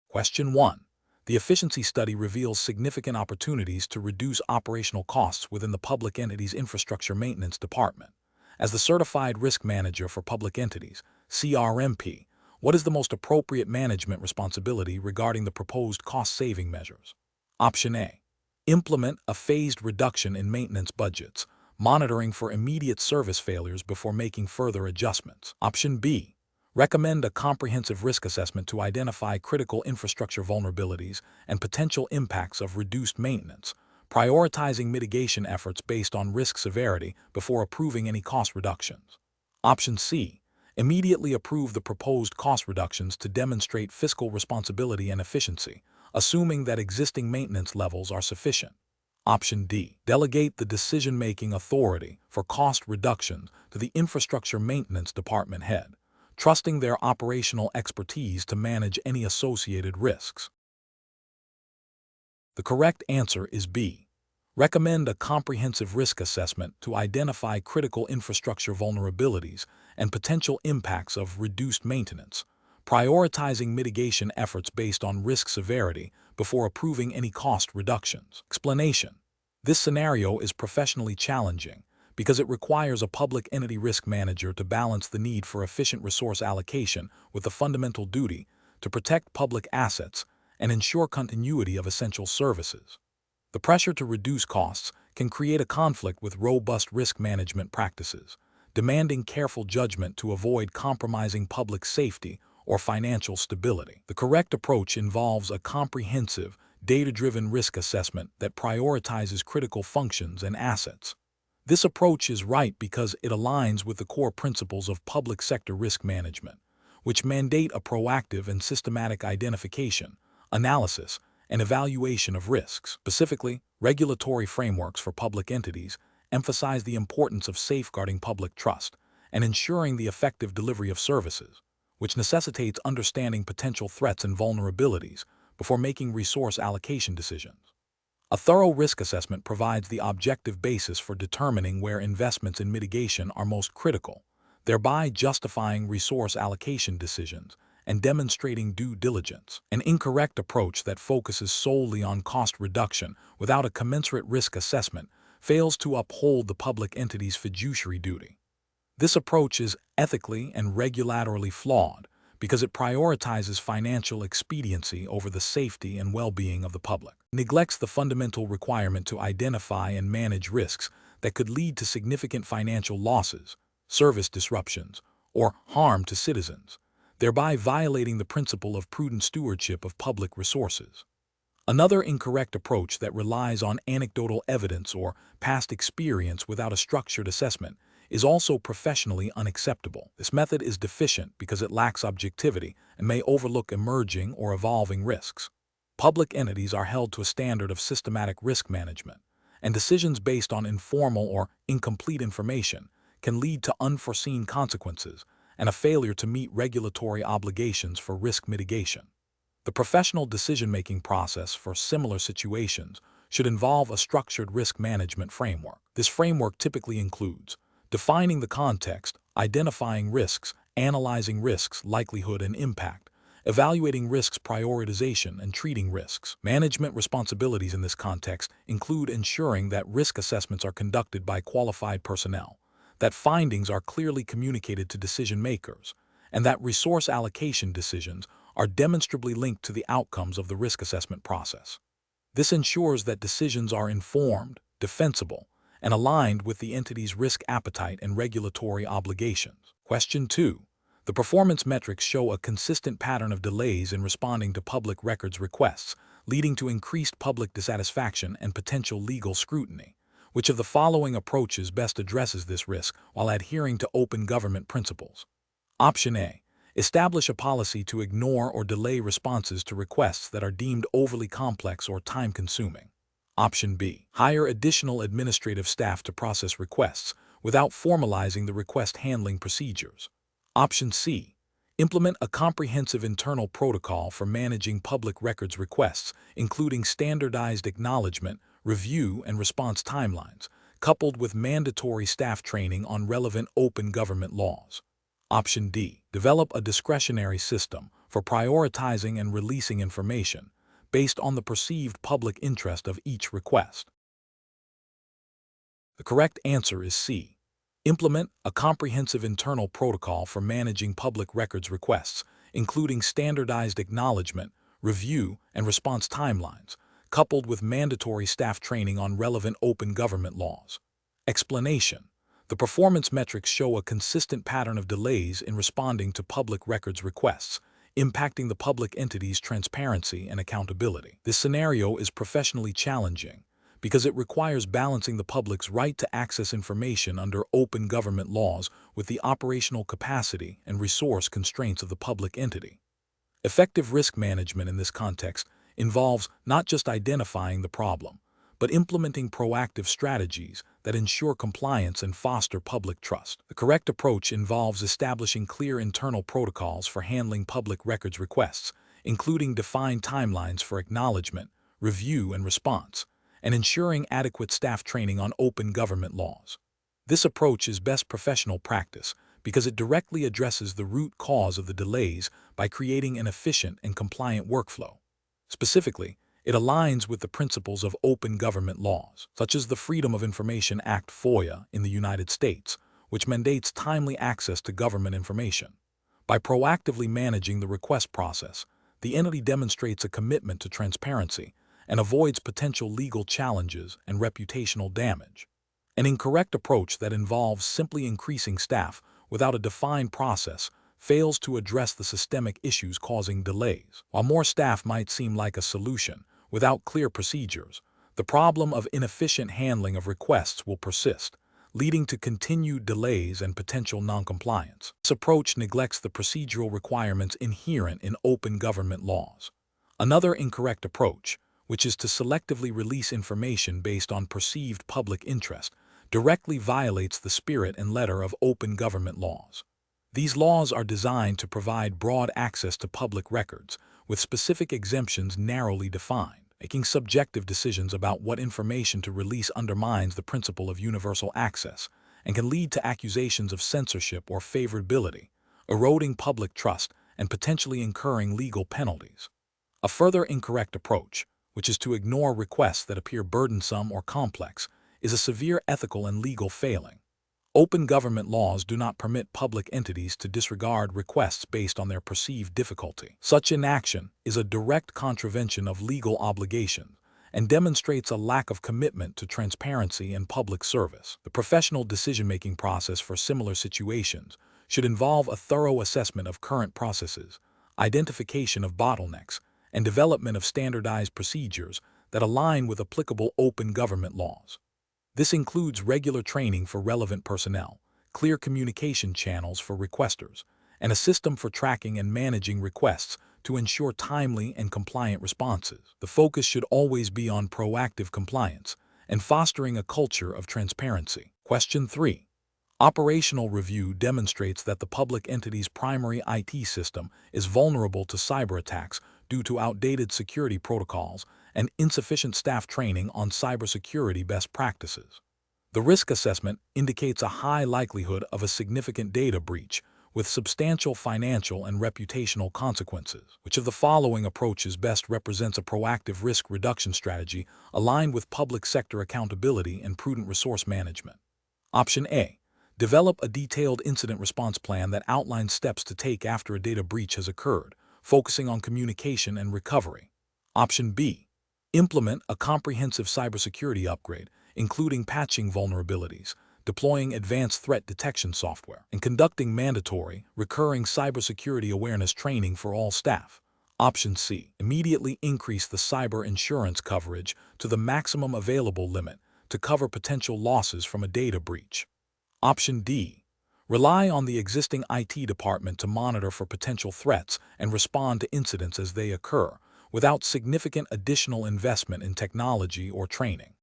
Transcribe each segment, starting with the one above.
Question 1. The efficiency study reveals significant opportunities to reduce operational costs within the public entity's infrastructure maintenance department. As the Certified Risk Manager for Public Entities, CRMP, what is the most appropriate management responsibility regarding the proposed cost-saving measures? Option A. Implement a phased reduction in maintenance budgets, monitoring for immediate service failures before making further adjustments. Option B. Recommend a comprehensive risk assessment to identify critical infrastructure vulnerabilities and potential impacts of reduced maintenance, prioritizing mitigation efforts based on risk severity before approving any cost reductions. Option C. Immediately approve the proposed cost reductions to demonstrate fiscal responsibility and efficiency, assuming that existing maintenance levels are sufficient. Option D. Delegate the decision-making authority for cost reductions to the Infrastructure Maintenance Department head, trusting their operational expertise to manage any associated risks. The correct answer is B. Recommend a comprehensive risk assessment to identify critical infrastructure vulnerabilities and potential impacts of reduced maintenance, prioritizing mitigation efforts based on risk severity before approving any cost reductions. Explanation: this scenario is professionally challenging because it requires a public entity risk manager to balance the need for efficient resource allocation with the fundamental duty to protect public assets and ensure continuity of essential services. The pressure to reduce costs can create a conflict with robust risk management practices, demanding careful judgment to avoid compromising public safety or financial stability. The correct approach involves a comprehensive, data-driven risk assessment that prioritizes critical functions and assets. This approach is right because it aligns with the core principles of public sector risk management, which mandate a proactive and systematic identification, analysis, and evaluation of risks. Specifically, regulatory frameworks for public entities emphasize the importance of safeguarding public trust and ensuring the effective delivery of services, which necessitates understanding potential threats and vulnerabilities before making resource allocation decisions. A thorough risk assessment provides the objective basis for determining where investments in mitigation are most critical, thereby justifying resource allocation decisions and demonstrating due diligence. An incorrect approach that focuses solely on cost reduction without a commensurate risk assessment fails to uphold the public entity's fiduciary duty. This approach is ethically and regulatorily flawed because it prioritizes financial expediency over the safety and well-being of the public. It neglects the fundamental requirement to identify and manage risks that could lead to significant financial losses, service disruptions, or harm to citizens, thereby violating the principle of prudent stewardship of public resources. Another incorrect approach that relies on anecdotal evidence or past experience without a structured assessment is also professionally unacceptable. This method is deficient because it lacks objectivity and may overlook emerging or evolving risks. Public entities are held to a standard of systematic risk management, and decisions based on informal or incomplete information can lead to unforeseen consequences and a failure to meet regulatory obligations for risk mitigation. The professional decision-making process for similar situations should involve a structured risk management framework. This framework typically includes defining the context, identifying risks, analyzing risks' likelihood and impact, evaluating risks prioritization, and treating risks. Management responsibilities in this context include ensuring that risk assessments are conducted by qualified personnel, that findings are clearly communicated to decision makers, and that resource allocation decisions are demonstrably linked to the outcomes of the risk assessment process. This ensures that decisions are informed, defensible, and aligned with the entity's risk appetite and regulatory obligations. Question 2. The performance metrics show a consistent pattern of delays in responding to public records requests, leading to increased public dissatisfaction and potential legal scrutiny. Which of the following approaches best addresses this risk while adhering to open government principles? Option A. Establish a policy to ignore or delay responses to requests that are deemed overly complex or time-consuming. Option B. Hire additional administrative staff to process requests without formalizing the request handling procedures. Option C. Implement a comprehensive internal protocol for managing public records requests, including standardized acknowledgement, review, and response timelines, coupled with mandatory staff training on relevant open government laws. Option D. Develop a discretionary system for prioritizing and releasing information based on the perceived public interest of each request. The correct answer is C. Implement a comprehensive internal protocol for managing public records requests, including standardized acknowledgement, review, and response timelines, coupled with mandatory staff training on relevant open government laws. Explanation: the performance metrics show a consistent pattern of delays in responding to public records requests, impacting the public entity's transparency and accountability. This scenario is professionally challenging because it requires balancing the public's right to access information under open government laws with the operational capacity and resource constraints of the public entity. Effective risk management in this context involves not just identifying the problem, but implementing proactive strategies that ensure compliance and foster public trust. The correct approach involves establishing clear internal protocols for handling public records requests, including defined timelines for acknowledgement, review, and response, and ensuring adequate staff training on open government laws. This approach is best professional practice because it directly addresses the root cause of the delays by creating an efficient and compliant workflow. Specifically, it aligns with the principles of open government laws, such as the Freedom of Information Act (FOIA) in the United States, which mandates timely access to government information. By proactively managing the request process, the entity demonstrates a commitment to transparency and avoids potential legal challenges and reputational damage. An incorrect approach that involves simply increasing staff without a defined process fails to address the systemic issues causing delays. While more staff might seem like a solution, without clear procedures, the problem of inefficient handling of requests will persist, leading to continued delays and potential noncompliance. This approach neglects the procedural requirements inherent in open government laws. Another incorrect approach, which is to selectively release information based on perceived public interest, directly violates the spirit and letter of open government laws. These laws are designed to provide broad access to public records, with specific exemptions narrowly defined. Making subjective decisions about what information to release undermines the principle of universal access and can lead to accusations of censorship or favorability, eroding public trust and potentially incurring legal penalties. A further incorrect approach, which is to ignore requests that appear burdensome or complex, is a severe ethical and legal failing. Open government laws do not permit public entities to disregard requests based on their perceived difficulty. Such inaction is a direct contravention of legal obligations and demonstrates a lack of commitment to transparency and public service. The professional decision-making process for similar situations should involve a thorough assessment of current processes, identification of bottlenecks, and development of standardized procedures that align with applicable open government laws. This includes regular training for relevant personnel, clear communication channels for requesters, and a system for tracking and managing requests to ensure timely and compliant responses. The focus should always be on proactive compliance and fostering a culture of transparency. Question 3. Operational review demonstrates that the public entity's primary IT system is vulnerable to cyber attacks due to outdated security protocols and insufficient staff training on cybersecurity best practices. The risk assessment indicates a high likelihood of a significant data breach with substantial financial and reputational consequences. Which of the following approaches best represents a proactive risk reduction strategy aligned with public sector accountability and prudent resource management? Option A. Develop a detailed incident response plan that outlines steps to take after a data breach has occurred, focusing on communication and recovery. Option B. Implement a comprehensive cybersecurity upgrade, including patching vulnerabilities, deploying advanced threat detection software, and conducting mandatory, recurring cybersecurity awareness training for all staff. Option C. Immediately increase the cyber insurance coverage to the maximum available limit to cover potential losses from a data breach. Option D. Rely on the existing IT department to monitor for potential threats and respond to incidents as they occur, without significant additional investment in technology or training.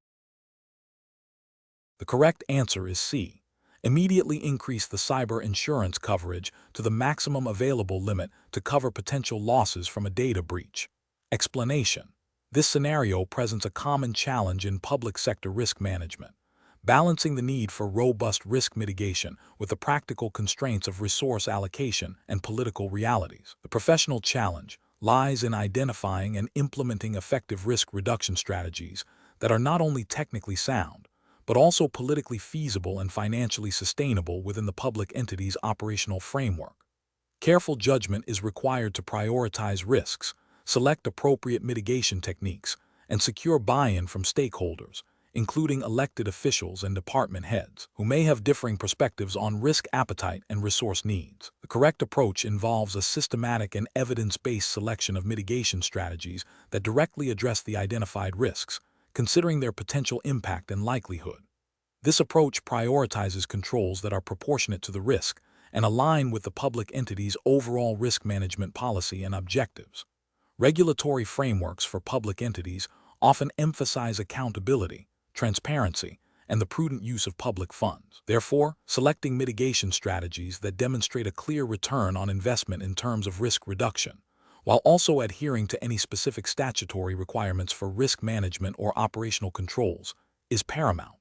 The correct answer is C. Immediately increase the cyber insurance coverage to the maximum available limit to cover potential losses from a data breach. Explanation: this scenario presents a common challenge in public sector risk management. balancing the need for robust risk mitigation with the practical constraints of resource allocation and political realities. The professional challenge lies in identifying and implementing effective risk reduction strategies that are not only technically sound, but also politically feasible and financially sustainable within the public entity's operational framework. Careful judgment is required to prioritize risks, select appropriate mitigation techniques, and secure buy-in from stakeholders, including elected officials and department heads, who may have differing perspectives on risk appetite and resource needs. The correct approach involves a systematic and evidence-based selection of mitigation strategies that directly address the identified risks, considering their potential impact and likelihood. This approach prioritizes controls that are proportionate to the risk and align with the public entity's overall risk management policy and objectives. Regulatory frameworks for public entities often emphasize accountability, transparency, and the prudent use of public funds. Therefore, selecting mitigation strategies that demonstrate a clear return on investment in terms of risk reduction, while also adhering to any specific statutory requirements for risk management or operational controls, is paramount.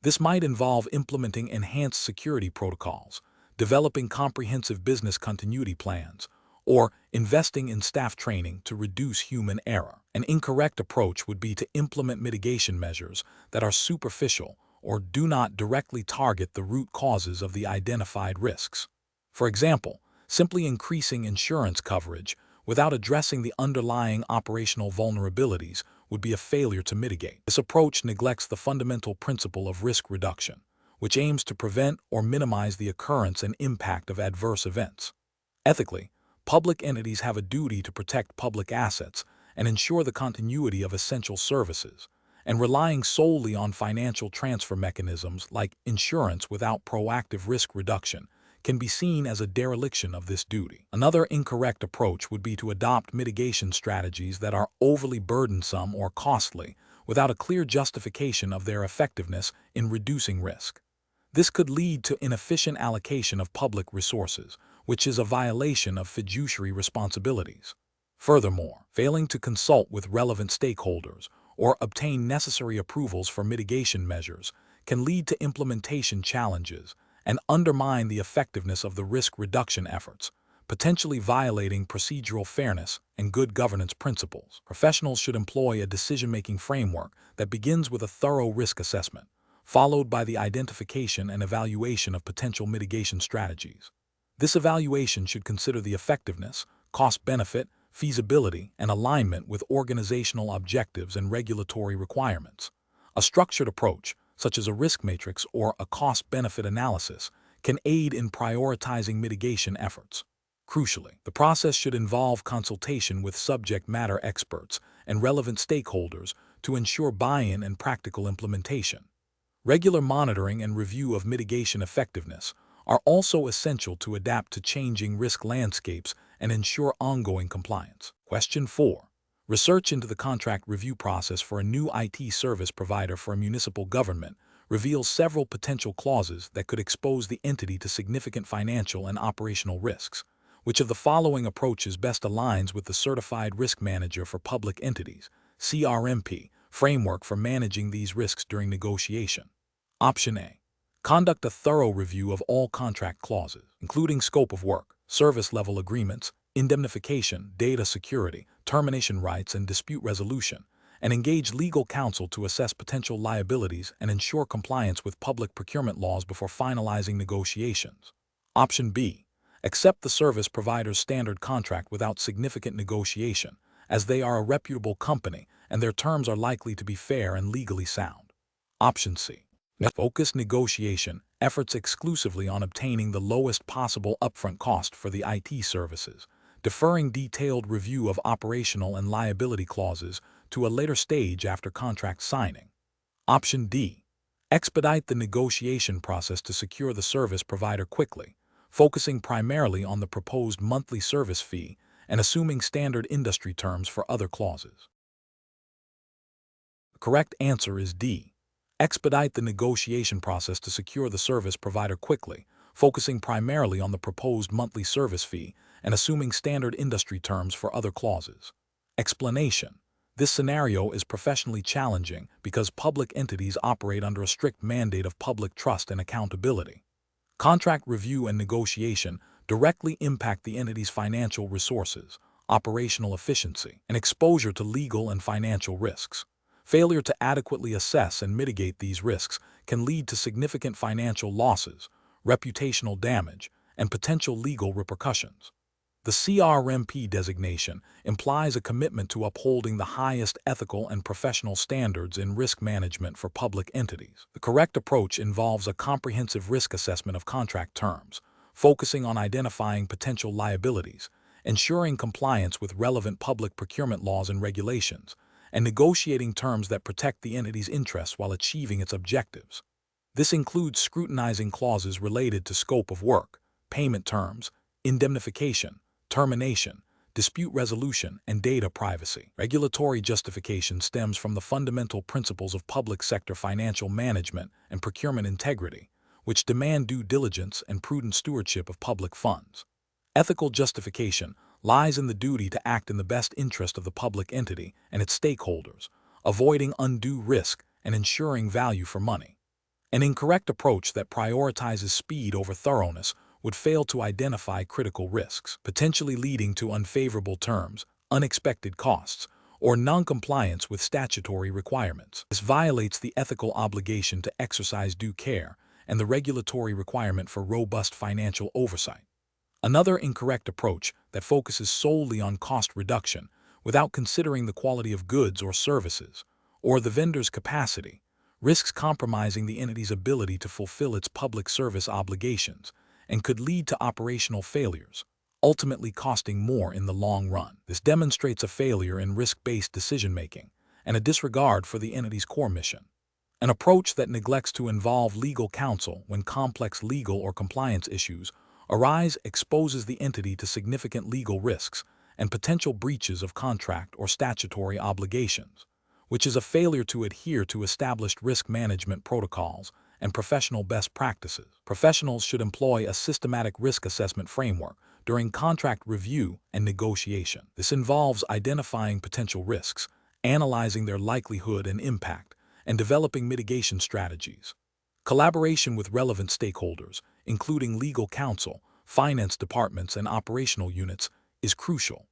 This might involve implementing enhanced security protocols, developing comprehensive business continuity plans, or investing in staff training to reduce human error. An incorrect approach would be to implement mitigation measures that are superficial or do not directly target the root causes of the identified risks. For example, simply increasing insurance coverage without addressing the underlying operational vulnerabilities would be a failure to mitigate. This approach neglects the fundamental principle of risk reduction, which aims to prevent or minimize the occurrence and impact of adverse events. Ethically, public entities have a duty to protect public assets and ensure the continuity of essential services, and relying solely on financial transfer mechanisms like insurance without proactive risk reduction can be seen as a dereliction of this duty. Another incorrect approach would be to adopt mitigation strategies that are overly burdensome or costly without a clear justification of their effectiveness in reducing risk. This could lead to inefficient allocation of public resources, which is a violation of fiduciary responsibilities. Furthermore, failing to consult with relevant stakeholders or obtain necessary approvals for mitigation measures can lead to implementation challenges and undermine the effectiveness of the risk reduction efforts, potentially violating procedural fairness and good governance principles. Professionals should employ a decision-making framework that begins with a thorough risk assessment, followed by the identification and evaluation of potential mitigation strategies. This evaluation should consider the effectiveness, cost-benefit, feasibility, and alignment with organizational objectives and regulatory requirements. A structured approach, such as a risk matrix or a cost-benefit analysis, can aid in prioritizing mitigation efforts. Crucially, the process should involve consultation with subject matter experts and relevant stakeholders to ensure buy-in and practical implementation. Regular monitoring and review of mitigation effectiveness are also essential to adapt to changing risk landscapes and ensure ongoing compliance. Question 4. Research into the contract review process for a new IT service provider for a municipal government reveals several potential clauses that could expose the entity to significant financial and operational risks. Which of the following approaches best aligns with the Certified Risk Manager for Public Entities (CRMP) framework for managing these risks during negotiation? Option A. Conduct a thorough review of all contract clauses, including scope of work, service level agreements, indemnification, data security, termination rights, and dispute resolution, and engage legal counsel to assess potential liabilities and ensure compliance with public procurement laws before finalizing negotiations. Option B. Accept the service provider's standard contract without significant negotiation, as they are a reputable company and their terms are likely to be fair and legally sound. Option C. Focus negotiation efforts exclusively on obtaining the lowest possible upfront cost for the IT services, deferring detailed review of operational and liability clauses to a later stage after contract signing. Option D. Expedite the negotiation process to secure the service provider quickly, focusing primarily on the proposed monthly service fee and assuming standard industry terms for other clauses. The correct answer is D. Expedite the negotiation process to secure the service provider quickly, focusing primarily on the proposed monthly service fee and assuming standard industry terms for other clauses. Explanation. This scenario is professionally challenging because public entities operate under a strict mandate of public trust and accountability. Contract review and negotiation directly impact the entity's financial resources, operational efficiency, and exposure to legal and financial risks. Failure to adequately assess and mitigate these risks can lead to significant financial losses, reputational damage, and potential legal repercussions. The CRMP designation implies a commitment to upholding the highest ethical and professional standards in risk management for public entities. The correct approach involves a comprehensive risk assessment of contract terms, focusing on identifying potential liabilities, ensuring compliance with relevant public procurement laws and regulations, and negotiating terms that protect the entity's interests while achieving its objectives. This includes scrutinizing clauses related to scope of work, payment terms, indemnification, termination, dispute resolution, and data privacy. Regulatory justification stems from the fundamental principles of public sector financial management and procurement integrity, which demand due diligence and prudent stewardship of public funds. Ethical justification lies in the duty to act in the best interest of the public entity and its stakeholders, avoiding undue risk and ensuring value for money. An incorrect approach that prioritizes speed over thoroughness would fail to identify critical risks, potentially leading to unfavorable terms, unexpected costs, or non-compliance with statutory requirements. This violates the ethical obligation to exercise due care and the regulatory requirement for robust financial oversight. Another incorrect approach that focuses solely on cost reduction without considering the quality of goods or services, or the vendor's capacity, risks compromising the entity's ability to fulfill its public service obligations and could lead to operational failures, ultimately costing more in the long run. This demonstrates a failure in risk-based decision-making and a disregard for the entity's core mission. An approach that neglects to involve legal counsel when complex legal or compliance issues arise exposes the entity to significant legal risks and potential breaches of contract or statutory obligations, which is a failure to adhere to established risk management protocols and professional best practices. Professionals should employ a systematic risk assessment framework during contract review and negotiation. This involves identifying potential risks, analyzing their likelihood and impact, and developing mitigation strategies. Collaboration with relevant stakeholders, including legal counsel, finance departments, and operational units, is crucial.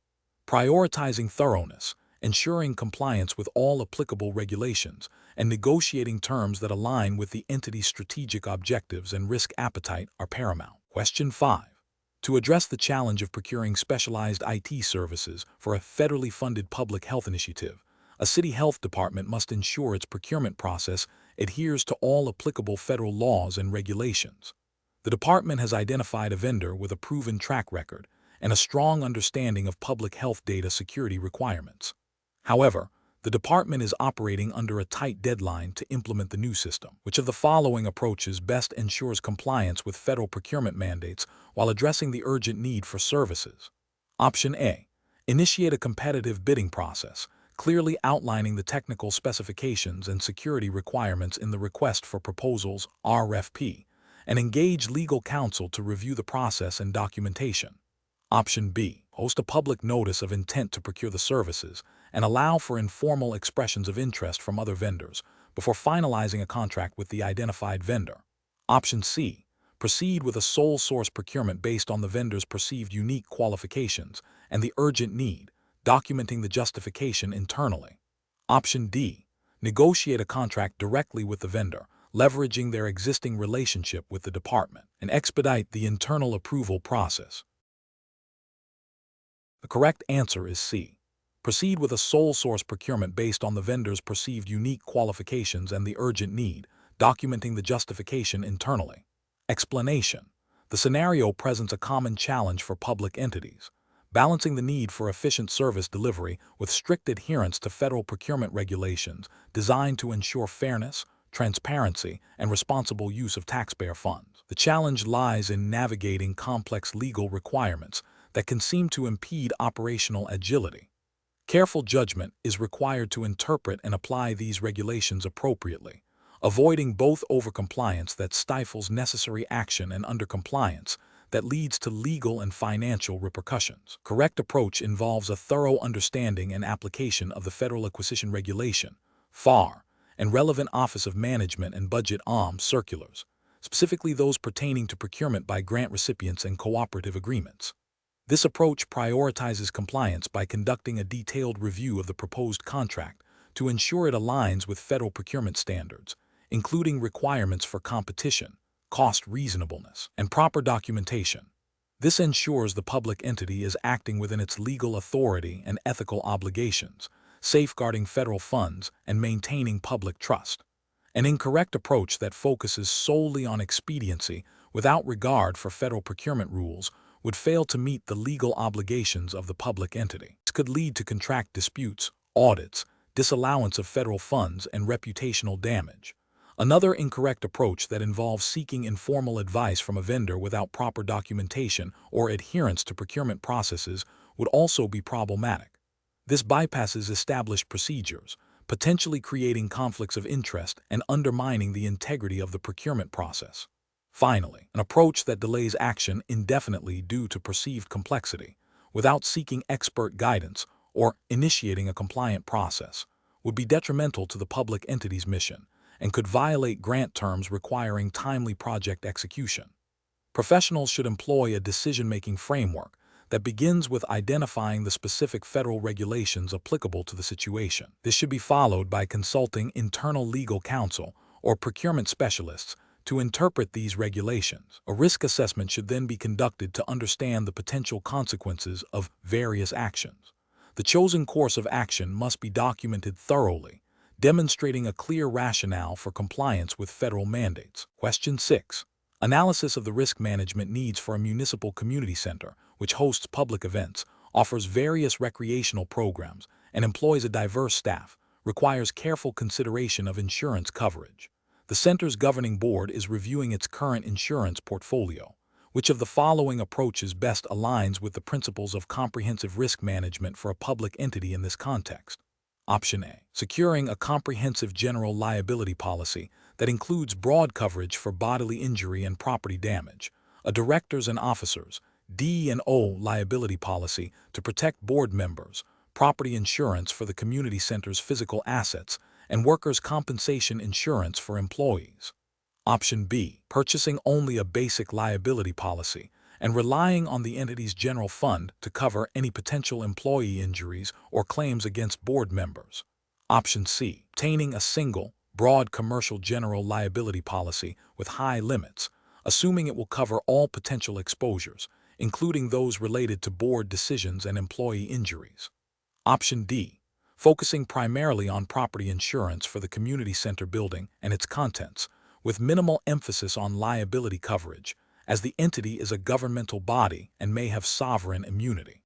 Prioritizing thoroughness, ensuring compliance with all applicable regulations, and negotiating terms that align with the entity's strategic objectives and risk appetite are paramount. Question 5. To address the challenge of procuring specialized IT services for a federally funded public health initiative, a city health department must ensure its procurement process adheres to all applicable federal laws and regulations. The department has identified a vendor with a proven track record and a strong understanding of public health data security requirements. However, the department is operating under a tight deadline to implement the new system. Which of the following approaches best ensures compliance with federal procurement mandates while addressing the urgent need for services? Option A. Initiate a competitive bidding process, clearly outlining the technical specifications and security requirements in the Request for Proposals (RFP), and engage legal counsel to review the process and documentation. Option B. Host a public notice of intent to procure the services and allow for informal expressions of interest from other vendors before finalizing a contract with the identified vendor. Option C. Proceed with a sole source procurement based on the vendor's perceived unique qualifications and the urgent need, documenting the justification internally. Option D. Negotiate a contract directly with the vendor, leveraging their existing relationship with the department, and expedite the internal approval process. The correct answer is C. Proceed with a sole source procurement based on the vendor's perceived unique qualifications and the urgent need, documenting the justification internally. Explanation. The scenario presents a common challenge for public entities, balancing the need for efficient service delivery with strict adherence to federal procurement regulations designed to ensure fairness, transparency, and responsible use of taxpayer funds. The challenge lies in navigating complex legal requirements that can seem to impede operational agility. Careful judgment is required to interpret and apply these regulations appropriately, avoiding both overcompliance that stifles necessary action and undercompliance that leads to legal and financial repercussions. Correct approach involves a thorough understanding and application of the Federal Acquisition Regulation, FAR, and relevant Office of Management and Budget circulars, specifically those pertaining to procurement by grant recipients and cooperative agreements. This approach prioritizes compliance by conducting a detailed review of the proposed contract to ensure it aligns with federal procurement standards, including requirements for competition, cost reasonableness, and proper documentation. This ensures the public entity is acting within its legal authority and ethical obligations, safeguarding federal funds and maintaining public trust. An incorrect approach that focuses solely on expediency without regard for federal procurement rules would fail to meet the legal obligations of the public entity. This could lead to contract disputes, audits, disallowance of federal funds, and reputational damage. Another incorrect approach that involves seeking informal advice from a vendor without proper documentation or adherence to procurement processes would also be problematic. This bypasses established procedures, potentially creating conflicts of interest and undermining the integrity of the procurement process. Finally, an approach that delays action indefinitely due to perceived complexity, without seeking expert guidance or initiating a compliant process, would be detrimental to the public entity's mission and could violate grant terms requiring timely project execution. Professionals should employ a decision-making framework that begins with identifying the specific federal regulations applicable to the situation. This should be followed by consulting internal legal counsel or procurement specialists to interpret these regulations. A risk assessment should then be conducted to understand the potential consequences of various actions. The chosen course of action must be documented thoroughly, demonstrating a clear rationale for compliance with federal mandates. Question 6. Analysis of the risk management needs for a municipal community center, which hosts public events, offers various recreational programs, and employs a diverse staff, requires careful consideration of insurance coverage. The center's governing board is reviewing its current insurance portfolio. Which of the following approaches best aligns with the principles of comprehensive risk management for a public entity in this context? Option A. Securing a comprehensive general liability policy that includes broad coverage for bodily injury and property damage, a directors and officers D&O liability policy to protect board members, property insurance for the community center's physical assets, and workers' compensation insurance for employees. Option B. Purchasing only a basic liability policy and relying on the entity's general fund to cover any potential employee injuries or claims against board members. Option C. Obtaining a single, broad commercial general liability policy with high limits, assuming it will cover all potential exposures, including those related to board decisions and employee injuries. Option D. Focusing primarily on property insurance for the community center building and its contents, with minimal emphasis on liability coverage, as the entity is a governmental body and may have sovereign immunity.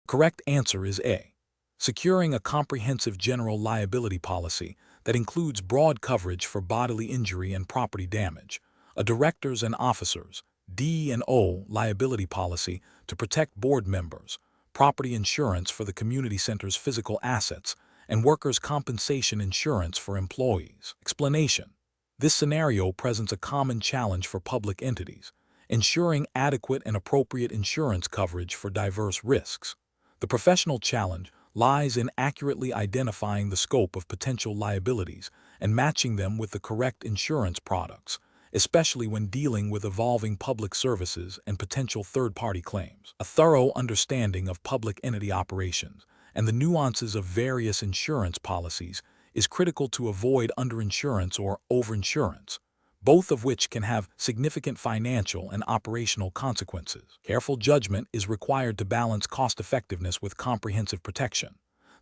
Correct answer is A. Securing a comprehensive general liability policy that includes broad coverage for bodily injury and property damage, a directors and officers D&O liability policy to protect board members, property insurance for the community center's physical assets, and workers' compensation insurance for employees. Explanation. This scenario presents a common challenge for public entities, ensuring adequate and appropriate insurance coverage for diverse risks. The professional challenge lies in accurately identifying the scope of potential liabilities and matching them with the correct insurance products, especially when dealing with evolving public services and potential third-party claims. A thorough understanding of public entity operations and the nuances of various insurance policies is critical to avoid underinsurance or overinsurance, both of which can have significant financial and operational consequences. Careful judgment is required to balance cost-effectiveness with comprehensive protection.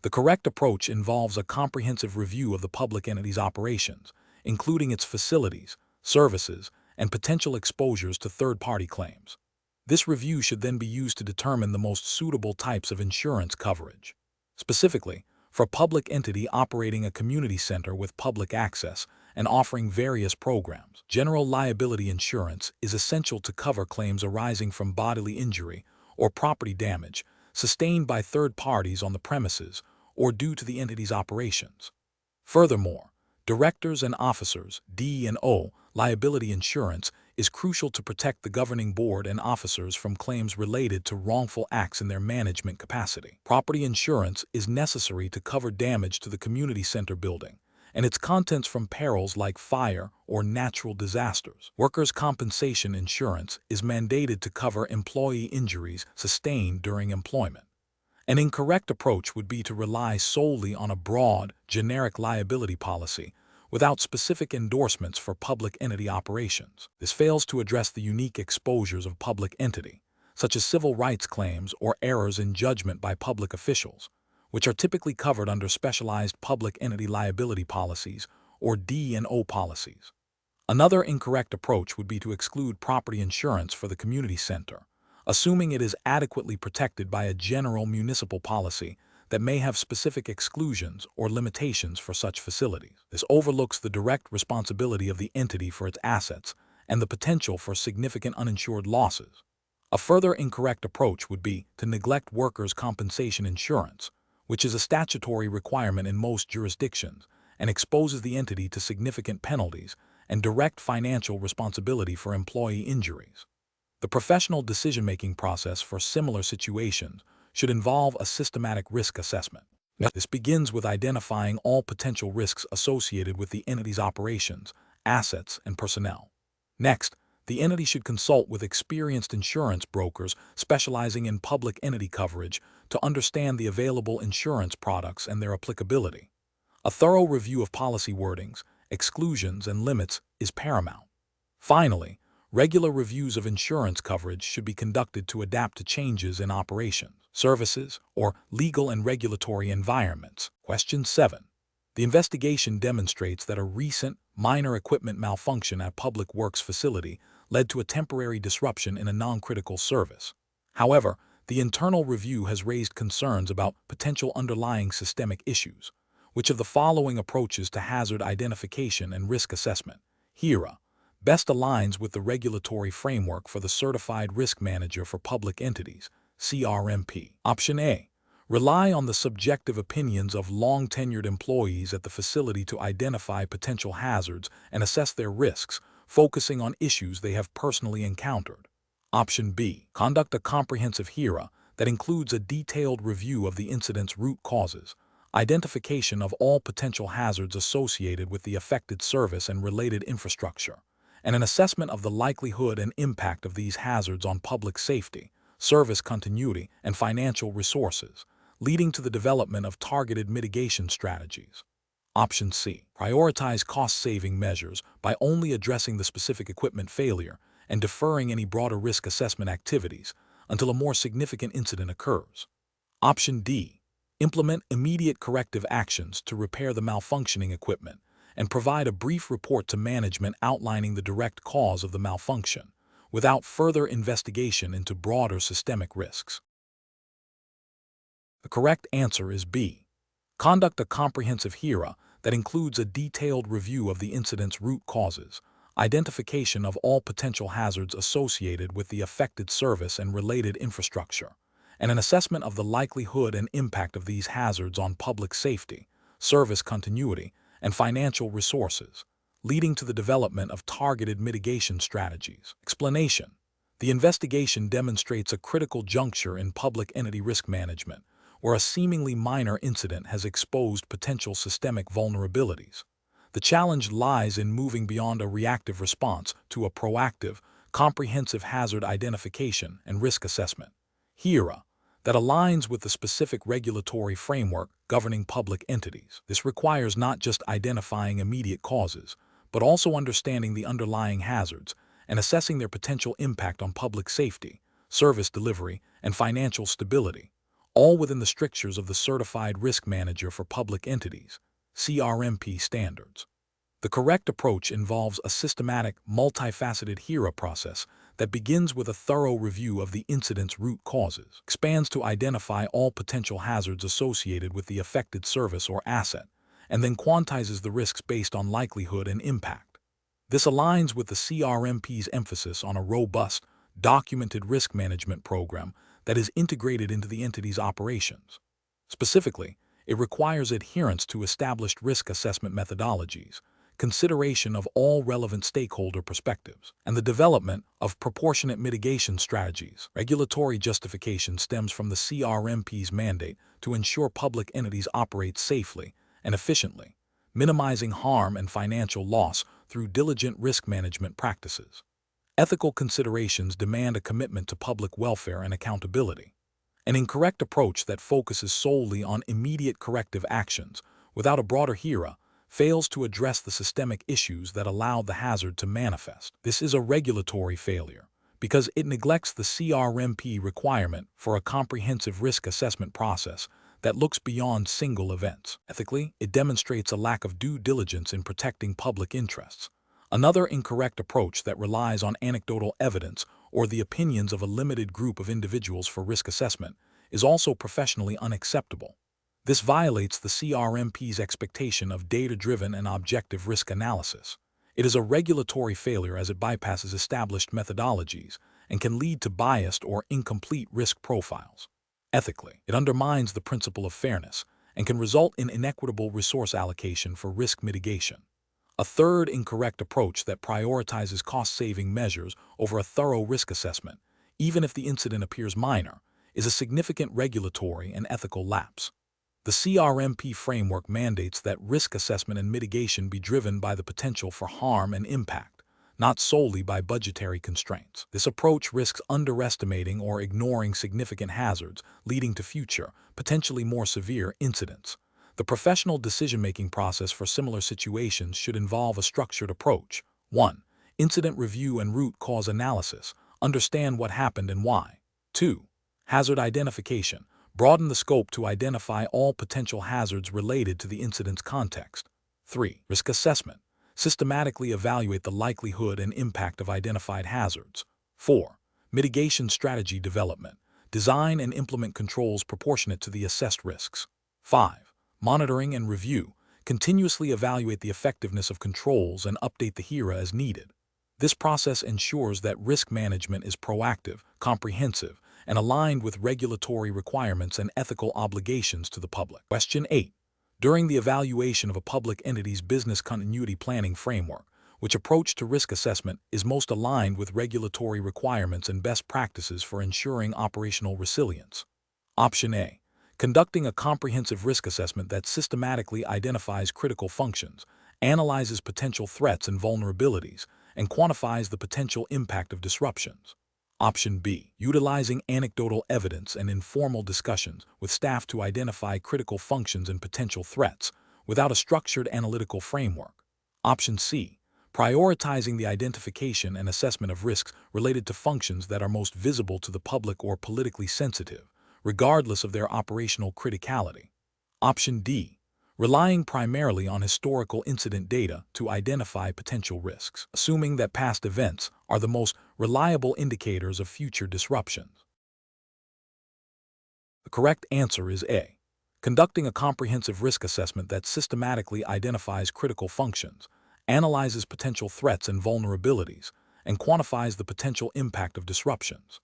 The correct approach involves a comprehensive review of the public entity's operations, including its facilities, services, and potential exposures to third-party claims. This review should then be used to determine the most suitable types of insurance coverage. Specifically, for a public entity operating a community center with public access and offering various programs, general liability insurance is essential to cover claims arising from bodily injury or property damage sustained by third parties on the premises or due to the entity's operations. Furthermore, directors and officers D&O liability insurance is crucial to protect the governing board and officers from claims related to wrongful acts in their management capacity. Property insurance is necessary to cover damage to the community center building and its contents from perils like fire or natural disasters. Workers' compensation insurance is mandated to cover employee injuries sustained during employment. An incorrect approach would be to rely solely on a broad, generic liability policy without specific endorsements for public entity operations. This fails to address the unique exposures of public entity, such as civil rights claims or errors in judgment by public officials, which are typically covered under specialized public entity liability policies or D&O policies. Another incorrect approach would be to exclude property insurance for the community center, assuming it is adequately protected by a general municipal policy that may have specific exclusions or limitations for such facilities. This overlooks the direct responsibility of the entity for its assets and the potential for significant uninsured losses. A further incorrect approach would be to neglect workers' compensation insurance, which is a statutory requirement in most jurisdictions and exposes the entity to significant penalties and direct financial responsibility for employee injuries. The professional decision-making process for similar situations should involve a systematic risk assessment. This begins with identifying all potential risks associated with the entity's operations, assets, and personnel. Next, the entity should consult with experienced insurance brokers specializing in public entity coverage to understand the available insurance products and their applicability. A thorough review of policy wordings, exclusions, and limits is paramount. Finally, regular reviews of insurance coverage should be conducted to adapt to changes in operations, services, or legal and regulatory environments. Question 7. The investigation demonstrates that a recent, minor equipment malfunction at a public works facility led to a temporary disruption in a non-critical service. However, the internal review has raised concerns about potential underlying systemic issues. Which of the following approaches to hazard identification and risk assessment, HERA, best aligns with the regulatory framework for the Certified Risk Manager for Public Entities, CRMP? Option A. Rely on the subjective opinions of long-tenured employees at the facility to identify potential hazards and assess their risks, focusing on issues they have personally encountered. Option B. Conduct a comprehensive HERA that includes a detailed review of the incident's root causes, identification of all potential hazards associated with the affected service and related infrastructure, and an assessment of the likelihood and impact of these hazards on public safety, service continuity, and financial resources, leading to the development of targeted mitigation strategies. Option C. Prioritize cost-saving measures by only addressing the specific equipment failure and deferring any broader risk assessment activities until a more significant incident occurs. Option D. Implement immediate corrective actions to repair the malfunctioning equipment and provide a brief report to management outlining the direct cause of the malfunction, without further investigation into broader systemic risks. The correct answer is B. Conduct a comprehensive HERA that includes a detailed review of the incident's root causes, identification of all potential hazards associated with the affected service and related infrastructure, and an assessment of the likelihood and impact of these hazards on public safety, service continuity, and financial resources, leading to the development of targeted mitigation strategies. Explanation: the investigation demonstrates a critical juncture in public entity risk management, where a seemingly minor incident has exposed potential systemic vulnerabilities. The challenge lies in moving beyond a reactive response to a proactive, comprehensive hazard identification and risk assessment, HERA, that aligns with the specific regulatory framework governing public entities. This requires not just identifying immediate causes, but also understanding the underlying hazards and assessing their potential impact on public safety, service delivery, and financial stability, all within the strictures of the Certified Risk Manager for Public Entities, CRMP standards. The correct approach involves a systematic, multifaceted HERA process that begins with a thorough review of the incident's root causes, expands to identify all potential hazards associated with the affected service or asset, and then quantizes the risks based on likelihood and impact. This aligns with the CRMP's emphasis on a robust, documented risk management program that is integrated into the entity's operations. Specifically, it requires adherence to established risk assessment methodologies, consideration of all relevant stakeholder perspectives, and the development of proportionate mitigation strategies. Regulatory justification stems from the CRMP's mandate to ensure public entities operate safely and efficiently, minimizing harm and financial loss through diligent risk management practices. Ethical considerations demand a commitment to public welfare and accountability. An incorrect approach that focuses solely on immediate corrective actions without a broader HERA fails to address the systemic issues that allow the hazard to manifest. This is a regulatory failure because it neglects the CRMP requirement for a comprehensive risk assessment process that looks beyond single events. Ethically, it demonstrates a lack of due diligence in protecting public interests. Another incorrect approach that relies on anecdotal evidence or the opinions of a limited group of individuals for risk assessment is also professionally unacceptable. This violates the CRMP's expectation of data-driven and objective risk analysis. It is a regulatory failure as it bypasses established methodologies and can lead to biased or incomplete risk profiles. Ethically, it undermines the principle of fairness and can result in inequitable resource allocation for risk mitigation. A third incorrect approach that prioritizes cost-saving measures over a thorough risk assessment, even if the incident appears minor, is a significant regulatory and ethical lapse. The CRMP framework mandates that risk assessment and mitigation be driven by the potential for harm and impact, not solely by budgetary constraints. This approach risks underestimating or ignoring significant hazards, leading to future, potentially more severe incidents. The professional decision-making process for similar situations should involve a structured approach. 1. Incident review and root cause analysis. Understand what happened and why. 2. Hazard identification. Broaden the scope to identify all potential hazards related to the incident's context. 3. Risk assessment. Systematically evaluate the likelihood and impact of identified hazards. 4. Mitigation strategy development. Design and implement controls proportionate to the assessed risks. 5. Monitoring and review. Continuously evaluate the effectiveness of controls and update the HERA as needed. This process ensures that risk management is proactive, comprehensive, and aligned with regulatory requirements and ethical obligations to the public. Question 8. During the evaluation of a public entity's business continuity planning framework, which approach to risk assessment is most aligned with regulatory requirements and best practices for ensuring operational resilience? Option A. Conducting a comprehensive risk assessment that systematically identifies critical functions, analyzes potential threats and vulnerabilities, and quantifies the potential impact of disruptions. Option B. Utilizing anecdotal evidence and informal discussions with staff to identify critical functions and potential threats, without a structured analytical framework. Option C. Prioritizing the identification and assessment of risks related to functions that are most visible to the public or politically sensitive, regardless of their operational criticality. Option D. Relying primarily on historical incident data to identify potential risks, assuming that past events are the most reliable indicators of future disruptions. The correct answer is A. Conducting a comprehensive risk assessment that systematically identifies critical functions, analyzes potential threats and vulnerabilities, and quantifies the potential impact of disruptions.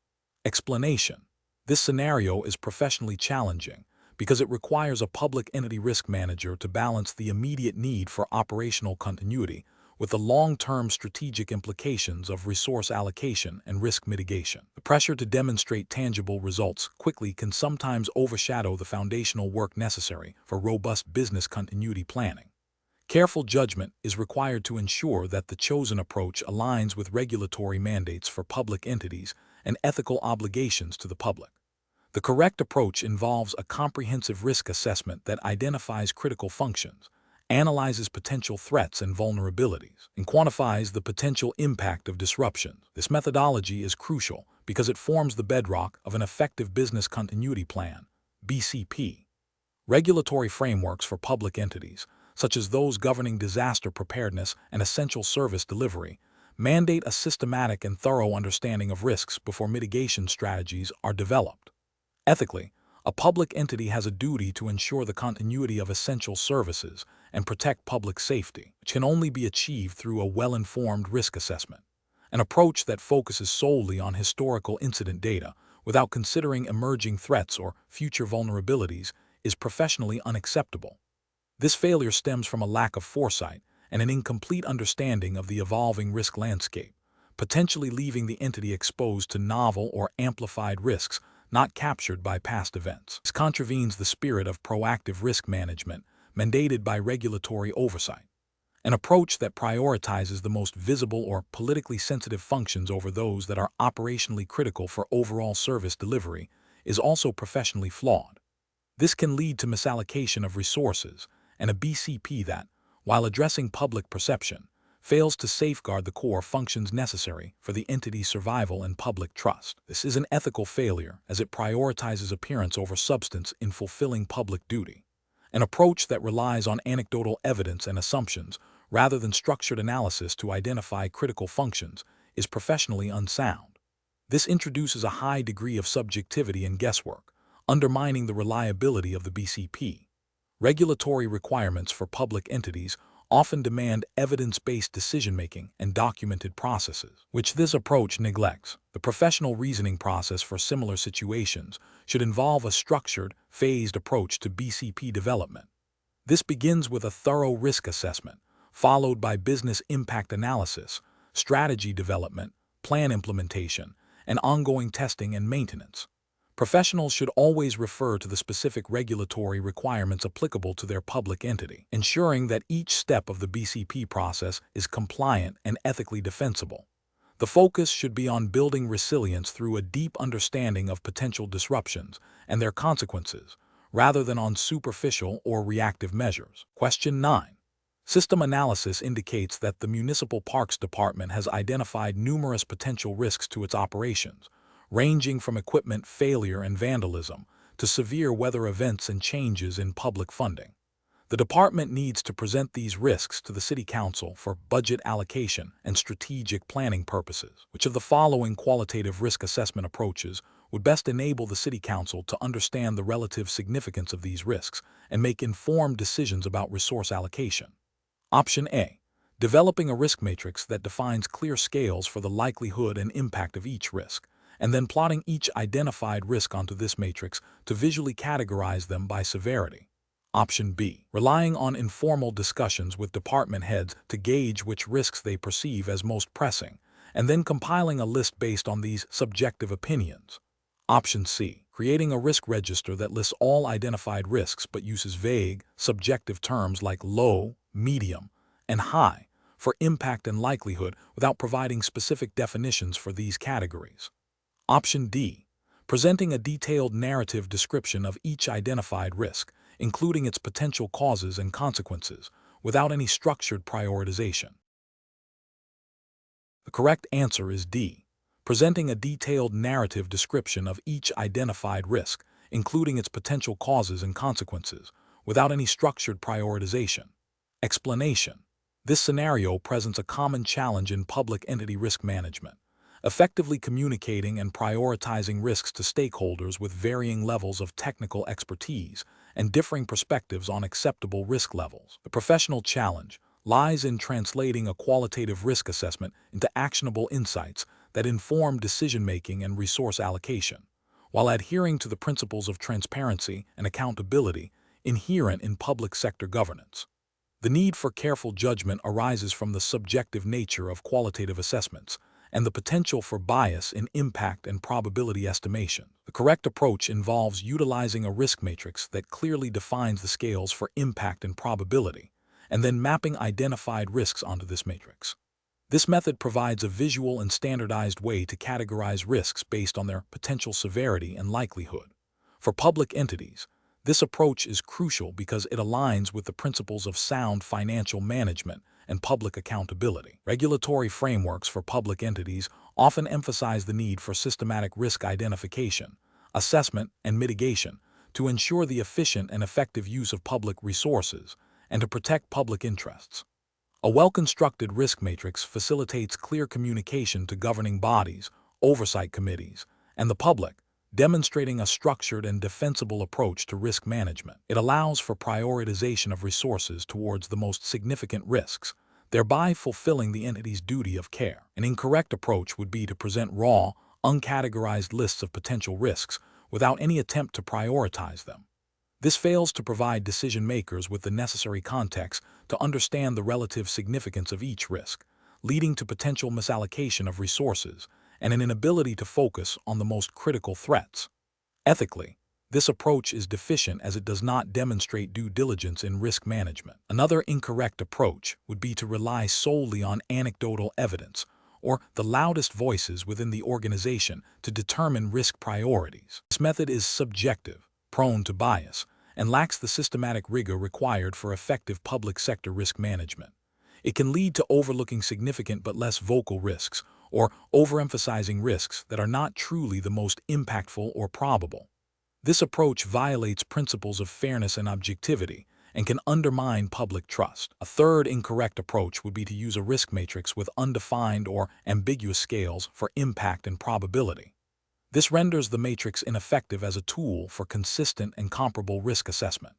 Explanation. This scenario is professionally challenging because it requires a public entity risk manager to balance the immediate need for operational continuity with the long-term strategic implications of resource allocation and risk mitigation. The pressure to demonstrate tangible results quickly can sometimes overshadow the foundational work necessary for robust business continuity planning. Careful judgment is required to ensure that the chosen approach aligns with regulatory mandates for public entities and ethical obligations to the public. The correct approach involves a comprehensive risk assessment that identifies critical functions, analyzes potential threats and vulnerabilities, and quantifies the potential impact of disruption. This methodology is crucial because it forms the bedrock of an effective business continuity plan, BCP. Regulatory frameworks for public entities, such as those governing disaster preparedness and essential service delivery, mandate a systematic and thorough understanding of risks before mitigation strategies are developed. Ethically, a public entity has a duty to ensure the continuity of essential services and protect public safety, which can only be achieved through a well-informed risk assessment. An approach that focuses solely on historical incident data without considering emerging threats or future vulnerabilities is professionally unacceptable. This failure stems from a lack of foresight and an incomplete understanding of the evolving risk landscape, potentially leaving the entity exposed to novel or amplified risks not captured by past events. This contravenes the spirit of proactive risk management mandated by regulatory oversight. An approach that prioritizes the most visible or politically sensitive functions over those that are operationally critical for overall service delivery is also professionally flawed. This can lead to misallocation of resources and a BCP that, while addressing public perception, fails to safeguard the core functions necessary for the entity's survival and public trust. This is an ethical failure as it prioritizes appearance over substance in fulfilling public duty. An approach that relies on anecdotal evidence and assumptions rather than structured analysis to identify critical functions is professionally unsound. This introduces a high degree of subjectivity and guesswork, undermining the reliability of the BCP. Regulatory requirements for public entities often demand evidence-based decision-making and documented processes, which this approach neglects. The professional reasoning process for similar situations should involve a structured, phased approach to BCP development. This begins with a thorough risk assessment, followed by business impact analysis, strategy development, plan implementation, and ongoing testing and maintenance. Professionals should always refer to the specific regulatory requirements applicable to their public entity, ensuring that each step of the BCP process is compliant and ethically defensible. The focus should be on building resilience through a deep understanding of potential disruptions and their consequences, rather than on superficial or reactive measures. Question 9. System analysis indicates that the Municipal Parks Department has identified numerous potential risks to its operations, ranging from equipment failure and vandalism to severe weather events and changes in public funding. The department needs to present these risks to the City Council for budget allocation and strategic planning purposes. Which of the following qualitative risk assessment approaches would best enable the City Council to understand the relative significance of these risks and make informed decisions about resource allocation? Option A. Developing a risk matrix that defines clear scales for the likelihood and impact of each risk, and then plotting each identified risk onto this matrix to visually categorize them by severity. Option B. Relying on informal discussions with department heads to gauge which risks they perceive as most pressing, and then compiling a list based on these subjective opinions. Option C. Creating a risk register that lists all identified risks but uses vague, subjective terms like low, medium, and high for impact and likelihood without providing specific definitions for these categories. Option D. Presenting a detailed narrative description of each identified risk, including its potential causes and consequences, without any structured prioritization. The correct answer is D. Presenting a detailed narrative description of each identified risk, including its potential causes and consequences, without any structured prioritization. Explanation. This scenario presents a common challenge in public entity risk management. Effectively communicating and prioritizing risks to stakeholders with varying levels of technical expertise and differing perspectives on acceptable risk levels. The professional challenge lies in translating a qualitative risk assessment into actionable insights that inform decision-making and resource allocation, while adhering to the principles of transparency and accountability inherent in public sector governance. The need for careful judgment arises from the subjective nature of qualitative assessments and the potential for bias in impact and probability estimation. The correct approach involves utilizing a risk matrix that clearly defines the scales for impact and probability, and then mapping identified risks onto this matrix. This method provides a visual and standardized way to categorize risks based on their potential severity and likelihood. For public entities, this approach is crucial because it aligns with the principles of sound financial management and public accountability. Regulatory frameworks for public entities often emphasize the need for systematic risk identification, assessment, and mitigation to ensure the efficient and effective use of public resources and to protect public interests. A well-constructed risk matrix facilitates clear communication to governing bodies, oversight committees, and the public, demonstrating a structured and defensible approach to risk management. It allows for prioritization of resources towards the most significant risks, thereby fulfilling the entity's duty of care. An incorrect approach would be to present raw, uncategorized lists of potential risks without any attempt to prioritize them. This fails to provide decision-makers with the necessary context to understand the relative significance of each risk, leading to potential misallocation of resources and an inability to focus on the most critical threats. Ethically, this approach is deficient as it does not demonstrate due diligence in risk management. Another incorrect approach would be to rely solely on anecdotal evidence or the loudest voices within the organization to determine risk priorities. This method is subjective, prone to bias, and lacks the systematic rigor required for effective public sector risk management. It can lead to overlooking significant but less vocal risks, or overemphasizing risks that are not truly the most impactful or probable. This approach violates principles of fairness and objectivity and can undermine public trust. A third incorrect approach would be to use a risk matrix with undefined or ambiguous scales for impact and probability. This renders the matrix ineffective as a tool for consistent and comparable risk assessment.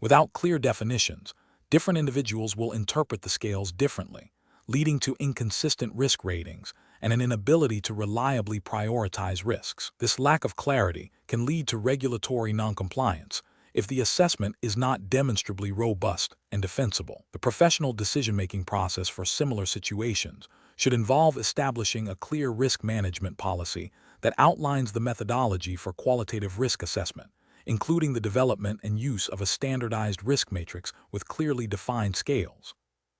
Without clear definitions, different individuals will interpret the scales differently, leading to inconsistent risk ratings and an inability to reliably prioritize risks. This lack of clarity can lead to regulatory noncompliance if the assessment is not demonstrably robust and defensible. The professional decision-making process for similar situations should involve establishing a clear risk management policy that outlines the methodology for qualitative risk assessment, including the development and use of a standardized risk matrix with clearly defined scales.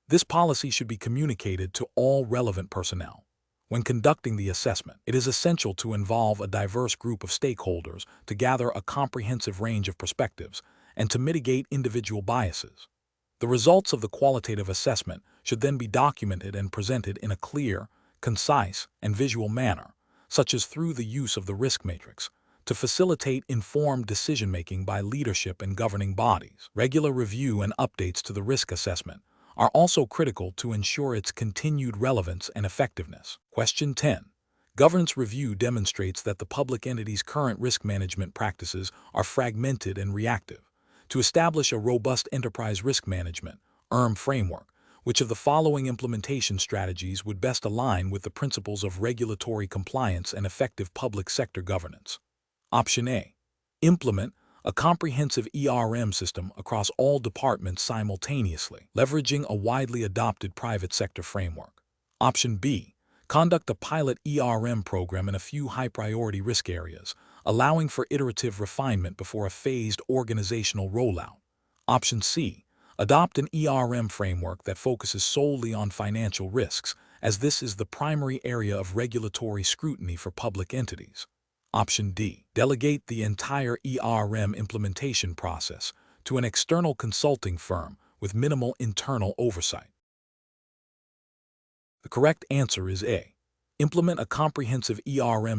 This policy should be communicated to all relevant personnel. When conducting the assessment, it is essential to involve a diverse group of stakeholders to gather a comprehensive range of perspectives and to mitigate individual biases. The results of the qualitative assessment should then be documented and presented in a clear, concise, and visual manner, such as through the use of the risk matrix, to facilitate informed decision-making by leadership and governing bodies. Regular review and updates to the risk assessment are also critical to ensure its continued relevance and effectiveness. Question 10. Governance review demonstrates that the public entity's current risk management practices are fragmented and reactive. To establish a robust enterprise risk management framework, which of the following implementation strategies would best align with the principles of regulatory compliance and effective public sector governance? Option A. Implement a comprehensive system across all departments simultaneously, leveraging a widely adopted private sector framework. Option B. Conduct a pilot program in a few high-priority risk areas, allowing for iterative refinement before a phased organizational rollout. Option C. Adopt an framework that focuses solely on financial risks, as this is the primary area of regulatory scrutiny for public entities. Option D. Delegate the entire implementation process to an external consulting firm with minimal internal oversight. The correct answer is A. Implement a comprehensive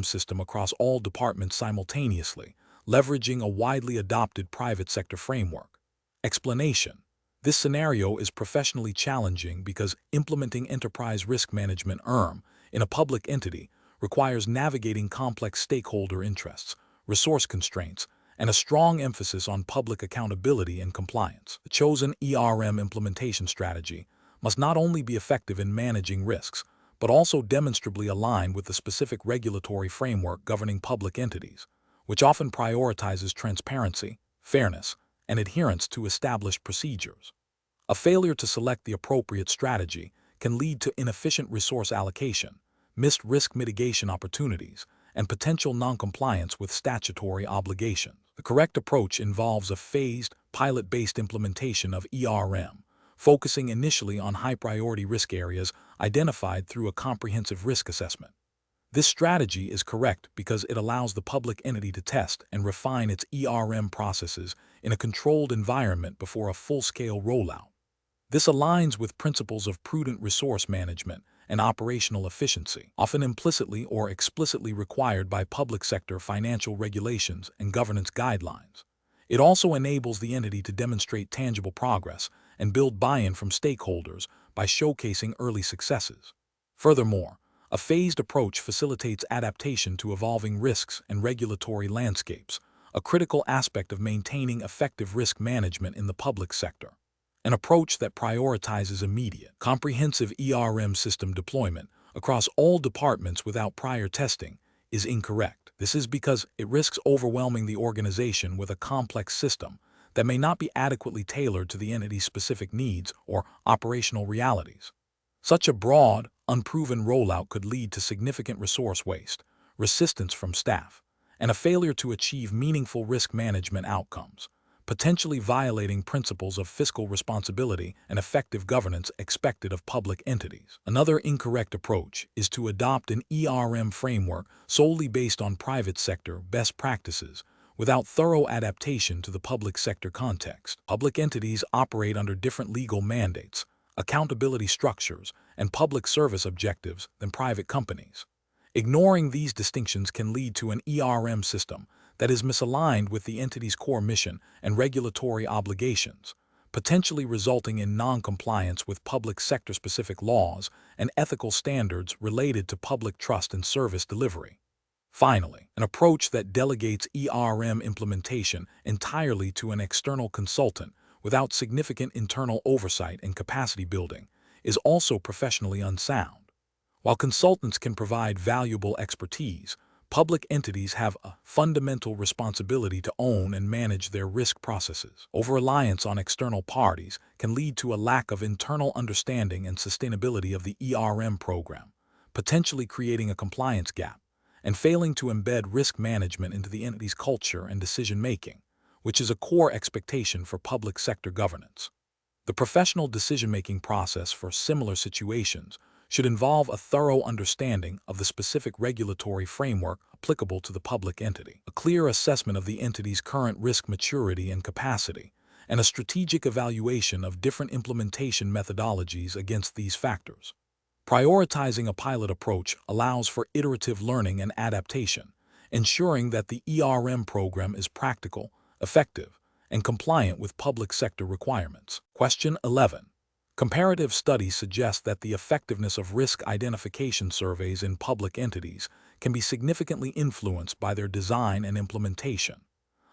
system across all departments simultaneously, leveraging a widely adopted private sector framework. Explanation. This scenario is professionally challenging because implementing enterprise risk management in a public entity requires navigating complex stakeholder interests, resource constraints, and a strong emphasis on public accountability and compliance. The chosen implementation strategy must not only be effective in managing risks, but also demonstrably align with the specific regulatory framework governing public entities, which often prioritizes transparency, fairness, and adherence to established procedures. A failure to select the appropriate strategy can lead to inefficient resource allocation, missed risk mitigation opportunities, and potential noncompliance with statutory obligations. The correct approach involves a phased, pilot-based implementation of focusing initially on high-priority risk areas identified through a comprehensive risk assessment. This strategy is correct because it allows the public entity to test and refine its processes in a controlled environment before a full-scale rollout. This aligns with principles of prudent resource management and operational efficiency, often implicitly or explicitly required by public sector financial regulations and governance guidelines. It also enables the entity to demonstrate tangible progress and build buy-in from stakeholders by showcasing early successes. Furthermore, a phased approach facilitates adaptation to evolving risks and regulatory landscapes, a critical aspect of maintaining effective risk management in the public sector. An approach that prioritizes immediate, comprehensive system deployment across all departments without prior testing is incorrect. This is because it risks overwhelming the organization with a complex system that may not be adequately tailored to the entity's specific needs or operational realities. Such a broad, unproven rollout could lead to significant resource waste, resistance from staff, and a failure to achieve meaningful risk management outcomes, potentially violating principles of fiscal responsibility and effective governance expected of public entities. Another incorrect approach is to adopt an ERM framework solely based on private sector best practices, without thorough adaptation to the public sector context. Public entities operate under different legal mandates, accountability structures, and public service objectives than private companies. Ignoring these distinctions can lead to an ERM system that is misaligned with the entity's core mission and regulatory obligations, potentially resulting in non-compliance with public sector-specific laws and ethical standards related to public trust and service delivery. Finally, an approach that delegates ERM implementation entirely to an external consultant without significant internal oversight and capacity building is also professionally unsound. While consultants can provide valuable expertise, public entities have a fundamental responsibility to own and manage their risk processes. Over-reliance on external parties can lead to a lack of internal understanding and sustainability of the ERM program, potentially creating a compliance gap, and failing to embed risk management into the entity's culture and decision-making, which is a core expectation for public sector governance. The professional decision-making process for similar situations should involve a thorough understanding of the specific regulatory framework applicable to the public entity, a clear assessment of the entity's current risk maturity and capacity, and a strategic evaluation of different implementation methodologies against these factors. Prioritizing a pilot approach allows for iterative learning and adaptation, ensuring that the ERM program is practical, effective, and compliant with public sector requirements. Question 11. Comparative studies suggest that the effectiveness of risk identification surveys in public entities can be significantly influenced by their design and implementation.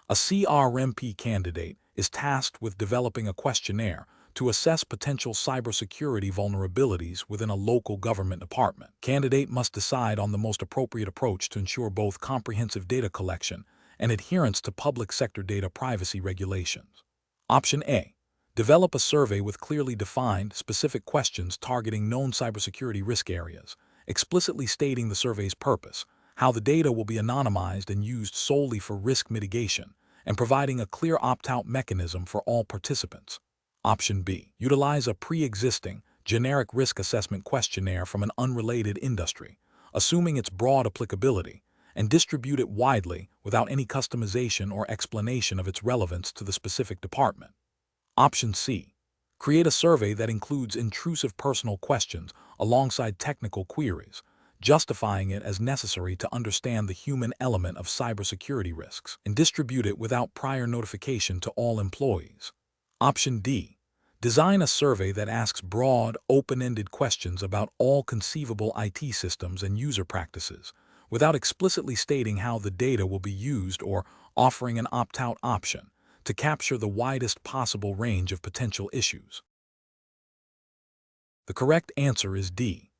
A CRMP candidate is tasked with developing a questionnaire to assess potential cybersecurity vulnerabilities within a local government department. Candidate must decide on the most appropriate approach to ensure both comprehensive data collection and adherence to public sector data privacy regulations. Option A. Develop a survey with clearly defined, specific questions targeting known cybersecurity risk areas, explicitly stating the survey's purpose, how the data will be anonymized and used solely for risk mitigation, and providing a clear opt-out mechanism for all participants. Option B. Utilize a pre-existing, generic risk assessment questionnaire from an unrelated industry, assuming its broad applicability, and distribute it widely without any customization or explanation of its relevance to the specific department. Option C. Create a survey that includes intrusive personal questions alongside technical queries, justifying it as necessary to understand the human element of cybersecurity risks, and distribute it without prior notification to all employees. Option D. Design a survey that asks broad, open-ended questions about all conceivable IT systems and user practices, without explicitly stating how the data will be used or offering an opt-out option, to capture the widest possible range of potential issues. The correct answer is D.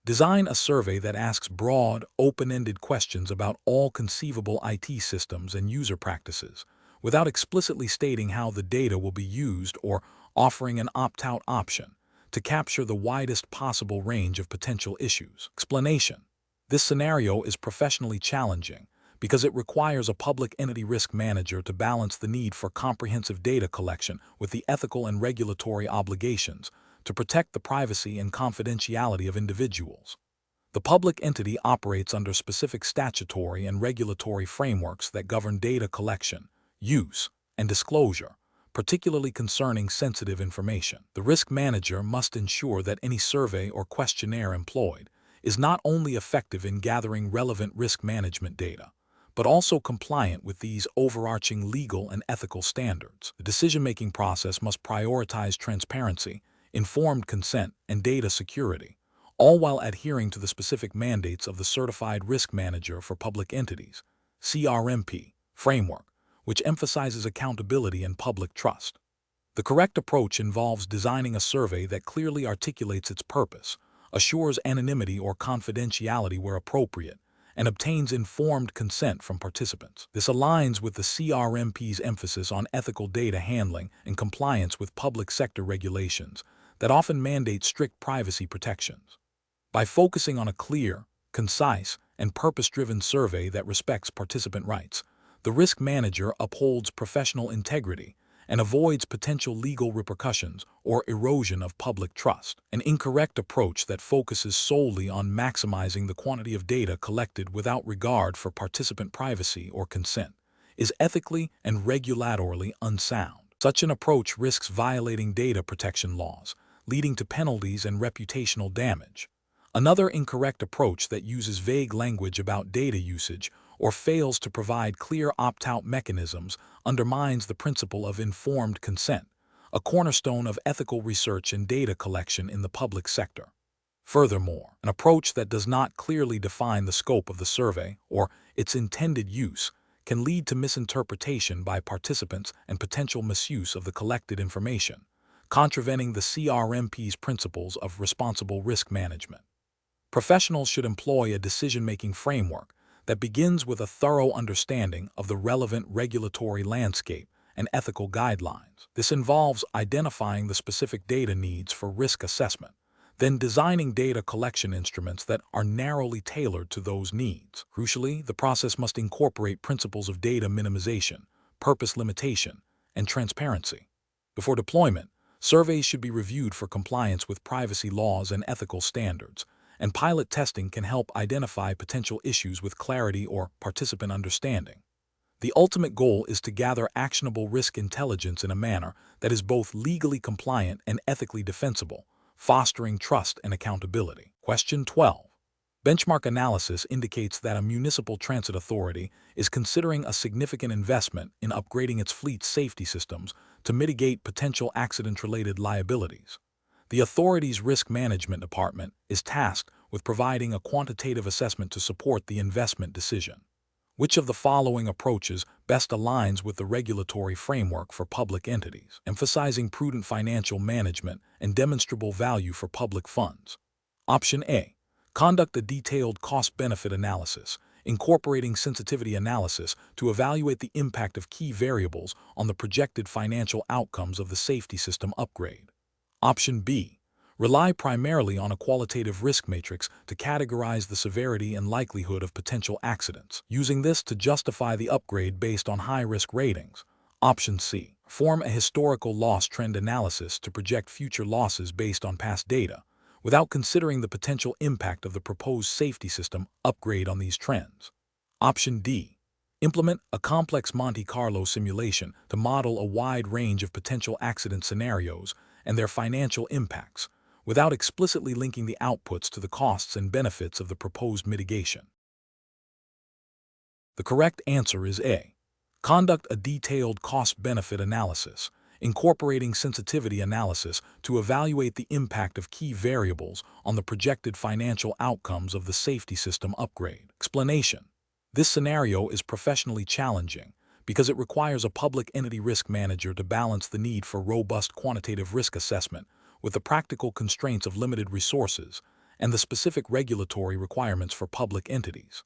Design a survey that asks broad, open-ended questions about all conceivable IT systems and user practices, without explicitly stating how the data will be used or offering an opt-out option, to capture the widest possible range of potential issues. Explanation. This scenario is professionally challenging because it requires a public entity risk manager to balance the need for comprehensive data collection with the ethical and regulatory obligations to protect the privacy and confidentiality of individuals. The public entity operates under specific statutory and regulatory frameworks that govern data collection, use, and disclosure, particularly concerning sensitive information. The risk manager must ensure that any survey or questionnaire employed is not only effective in gathering relevant risk management data, but also compliant with these overarching legal and ethical standards. The decision-making process must prioritize transparency, informed consent, and data security, all while adhering to the specific mandates of the Certified Risk Manager for Public Entities, CRMP, framework, which emphasizes accountability and public trust. The correct approach involves designing a survey that clearly articulates its purpose, assures anonymity or confidentiality where appropriate, and obtains informed consent from participants. This aligns with the CRMP's emphasis on ethical data handling and compliance with public sector regulations that often mandate strict privacy protections. By focusing on a clear, concise, and purpose-driven survey that respects participant rights, the risk manager upholds professional integrity and avoids potential legal repercussions or erosion of public trust. An incorrect approach that focuses solely on maximizing the quantity of data collected without regard for participant privacy or consent is ethically and regulatorily unsound. Such an approach risks violating data protection laws, leading to penalties and reputational damage. Another incorrect approach that uses vague language about data usage or fails to provide clear opt-out mechanisms undermines the principle of informed consent, a cornerstone of ethical research and data collection in the public sector. Furthermore, an approach that does not clearly define the scope of the survey or its intended use can lead to misinterpretation by participants and potential misuse of the collected information, contravening the CRMP's principles of responsible risk management. Professionals should employ a decision-making framework that begins with a thorough understanding of the relevant regulatory landscape and ethical guidelines. This involves identifying the specific data needs for risk assessment, then designing data collection instruments that are narrowly tailored to those needs. Crucially, the process must incorporate principles of data minimization, purpose limitation, and transparency. Before deployment, surveys should be reviewed for compliance with privacy laws and ethical standards, and pilot testing can help identify potential issues with clarity or participant understanding. The ultimate goal is to gather actionable risk intelligence in a manner that is both legally compliant and ethically defensible, fostering trust and accountability. Question 12. Benchmark analysis indicates that a municipal transit authority is considering a significant investment in upgrading its fleet's safety systems to mitigate potential accident-related liabilities. The authority's risk management department is tasked with providing a quantitative assessment to support the investment decision. Which of the following approaches best aligns with the regulatory framework for public entities, emphasizing prudent financial management and demonstrable value for public funds? Option A. Conduct a detailed cost-benefit analysis, incorporating sensitivity analysis to evaluate the impact of key variables on the projected financial outcomes of the safety system upgrade. Option B. Rely primarily on a qualitative risk matrix to categorize the severity and likelihood of potential accidents, using this to justify the upgrade based on high-risk ratings. Option C. Form a historical loss trend analysis to project future losses based on past data, without considering the potential impact of the proposed safety system upgrade on these trends. Option D. Implement a complex Monte Carlo simulation to model a wide range of potential accident scenarios and their financial impacts, without explicitly linking the outputs to the costs and benefits of the proposed mitigation. The correct answer is A. Conduct a detailed cost-benefit analysis, incorporating sensitivity analysis to evaluate the impact of key variables on the projected financial outcomes of the safety system upgrade. Explanation. This scenario is professionally challenging because it requires a public entity risk manager to balance the need for robust quantitative risk assessment with the practical constraints of limited resources and the specific regulatory requirements for public entities.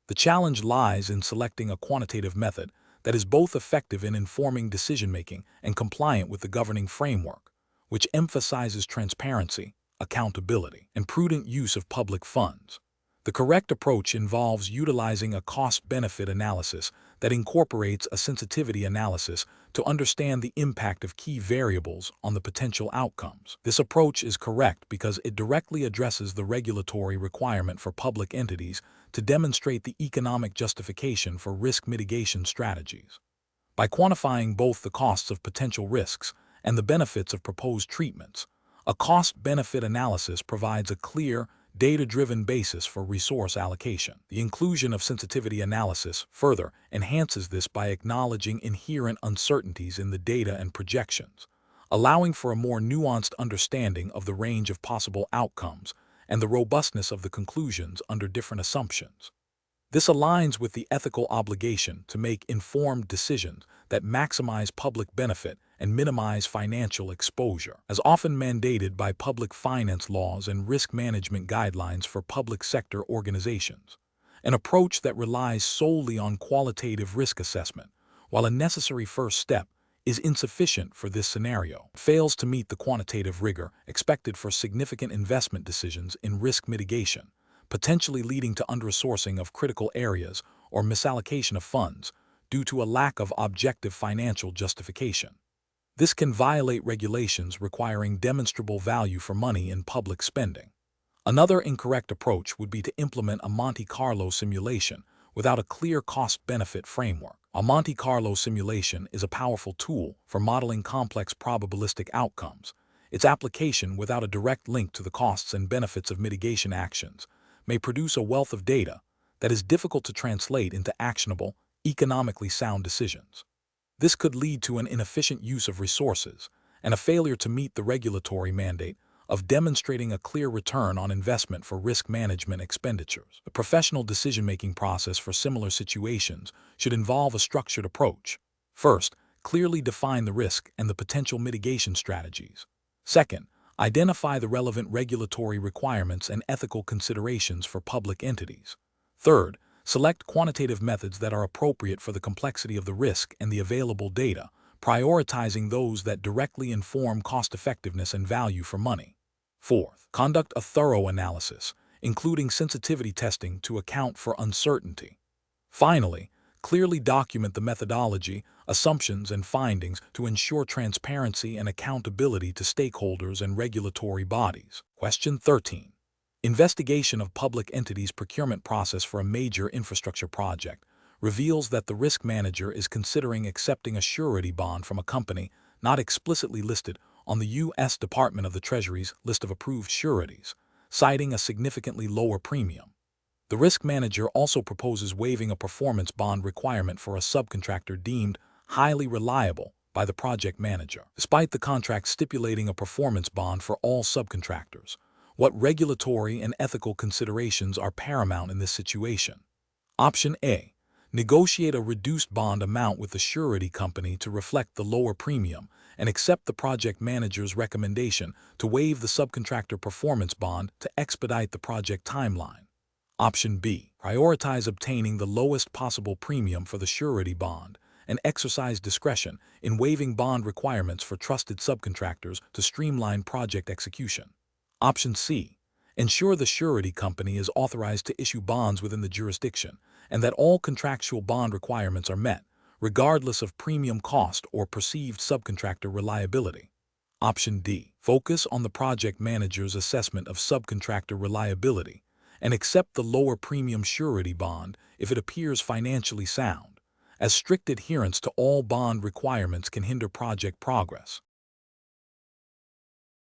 The challenge lies in selecting a quantitative method that is both effective in informing decision-making and compliant with the governing framework, which emphasizes transparency, accountability, and prudent use of public funds. The correct approach involves utilizing a cost-benefit analysis that incorporates a sensitivity analysis to understand the impact of key variables on the potential outcomes. This approach is correct because it directly addresses the regulatory requirement for public entities to demonstrate the economic justification for risk mitigation strategies. By quantifying both the costs of potential risks and the benefits of proposed treatments, a cost-benefit analysis provides a clear, data-driven basis for resource allocation. The inclusion of sensitivity analysis further enhances this by acknowledging inherent uncertainties in the data and projections, allowing for a more nuanced understanding of the range of possible outcomes and the robustness of the conclusions under different assumptions. This aligns with the ethical obligation to make informed decisions that maximize public benefit and minimize financial exposure, as often mandated by public finance laws and risk management guidelines for public sector organizations. An approach that relies solely on qualitative risk assessment, while a necessary first step, is insufficient for this scenario. It fails to meet the quantitative rigor expected for significant investment decisions in risk mitigation, potentially leading to under-resourcing of critical areas or misallocation of funds due to a lack of objective financial justification. This can violate regulations requiring demonstrable value for money in public spending. Another incorrect approach would be to implement a Monte Carlo simulation without a clear cost-benefit framework. A Monte Carlo simulation is a powerful tool for modeling complex probabilistic outcomes. Its application without a direct link to the costs and benefits of mitigation actions may produce a wealth of data that is difficult to translate into actionable, economically sound decisions. This could lead to an inefficient use of resources and a failure to meet the regulatory mandate of demonstrating a clear return on investment for risk management expenditures. The professional decision-making process for similar situations should involve a structured approach. First, clearly define the risk and the potential mitigation strategies. Second, identify the relevant regulatory requirements and ethical considerations for public entities. Third, select quantitative methods that are appropriate for the complexity of the risk and the available data, prioritizing those that directly inform cost-effectiveness and value for money. Fourth, conduct a thorough analysis, including sensitivity testing to account for uncertainty. Finally, clearly document the methodology, assumptions, and findings to ensure transparency and accountability to stakeholders and regulatory bodies. Question 13. Investigation of public entities' procurement process for a major infrastructure project reveals that the risk manager is considering accepting a surety bond from a company not explicitly listed on the U.S. Department of the Treasury's list of approved sureties, citing a significantly lower premium. The risk manager also proposes waiving a performance bond requirement for a subcontractor deemed highly reliable by the project manager, despite the contract stipulating a performance bond for all subcontractors. What regulatory and ethical considerations are paramount in this situation? Option A. Negotiate a reduced bond amount with the surety company to reflect the lower premium and accept the project manager's recommendation to waive the subcontractor performance bond to expedite the project timeline. Option B. Prioritize obtaining the lowest possible premium for the surety bond and exercise discretion in waiving bond requirements for trusted subcontractors to streamline project execution. Option C. Ensure the surety company is authorized to issue bonds within the jurisdiction and that all contractual bond requirements are met, regardless of premium cost or perceived subcontractor reliability. Option D. Focus on the project manager's assessment of subcontractor reliability and accept the lower premium surety bond if it appears financially sound, as strict adherence to all bond requirements can hinder project progress.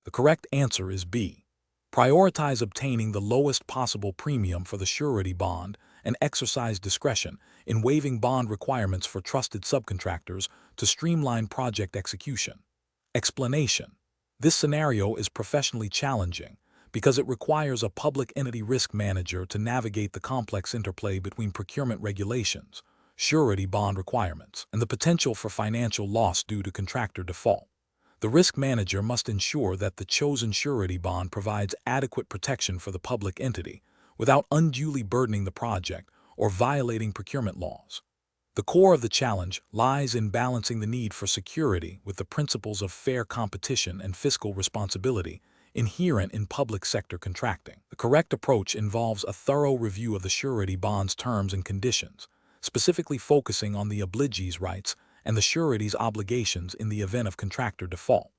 The correct answer is B. Prioritize obtaining the lowest possible premium for the surety bond and exercise discretion in waiving bond requirements for trusted subcontractors to streamline project execution. Explanation: this scenario is professionally challenging because it requires a public entity risk manager to navigate the complex interplay between procurement regulations, surety bond requirements, and the potential for financial loss due to contractor default. The risk manager must ensure that the chosen surety bond provides adequate protection for the public entity without unduly burdening the project or violating procurement laws. The core of the challenge lies in balancing the need for security with the principles of fair competition and fiscal responsibility inherent in public sector contracting. The correct approach involves a thorough review of the surety bond's terms and conditions, specifically focusing on the obligee's rights and the surety's obligations in the event of contractor default.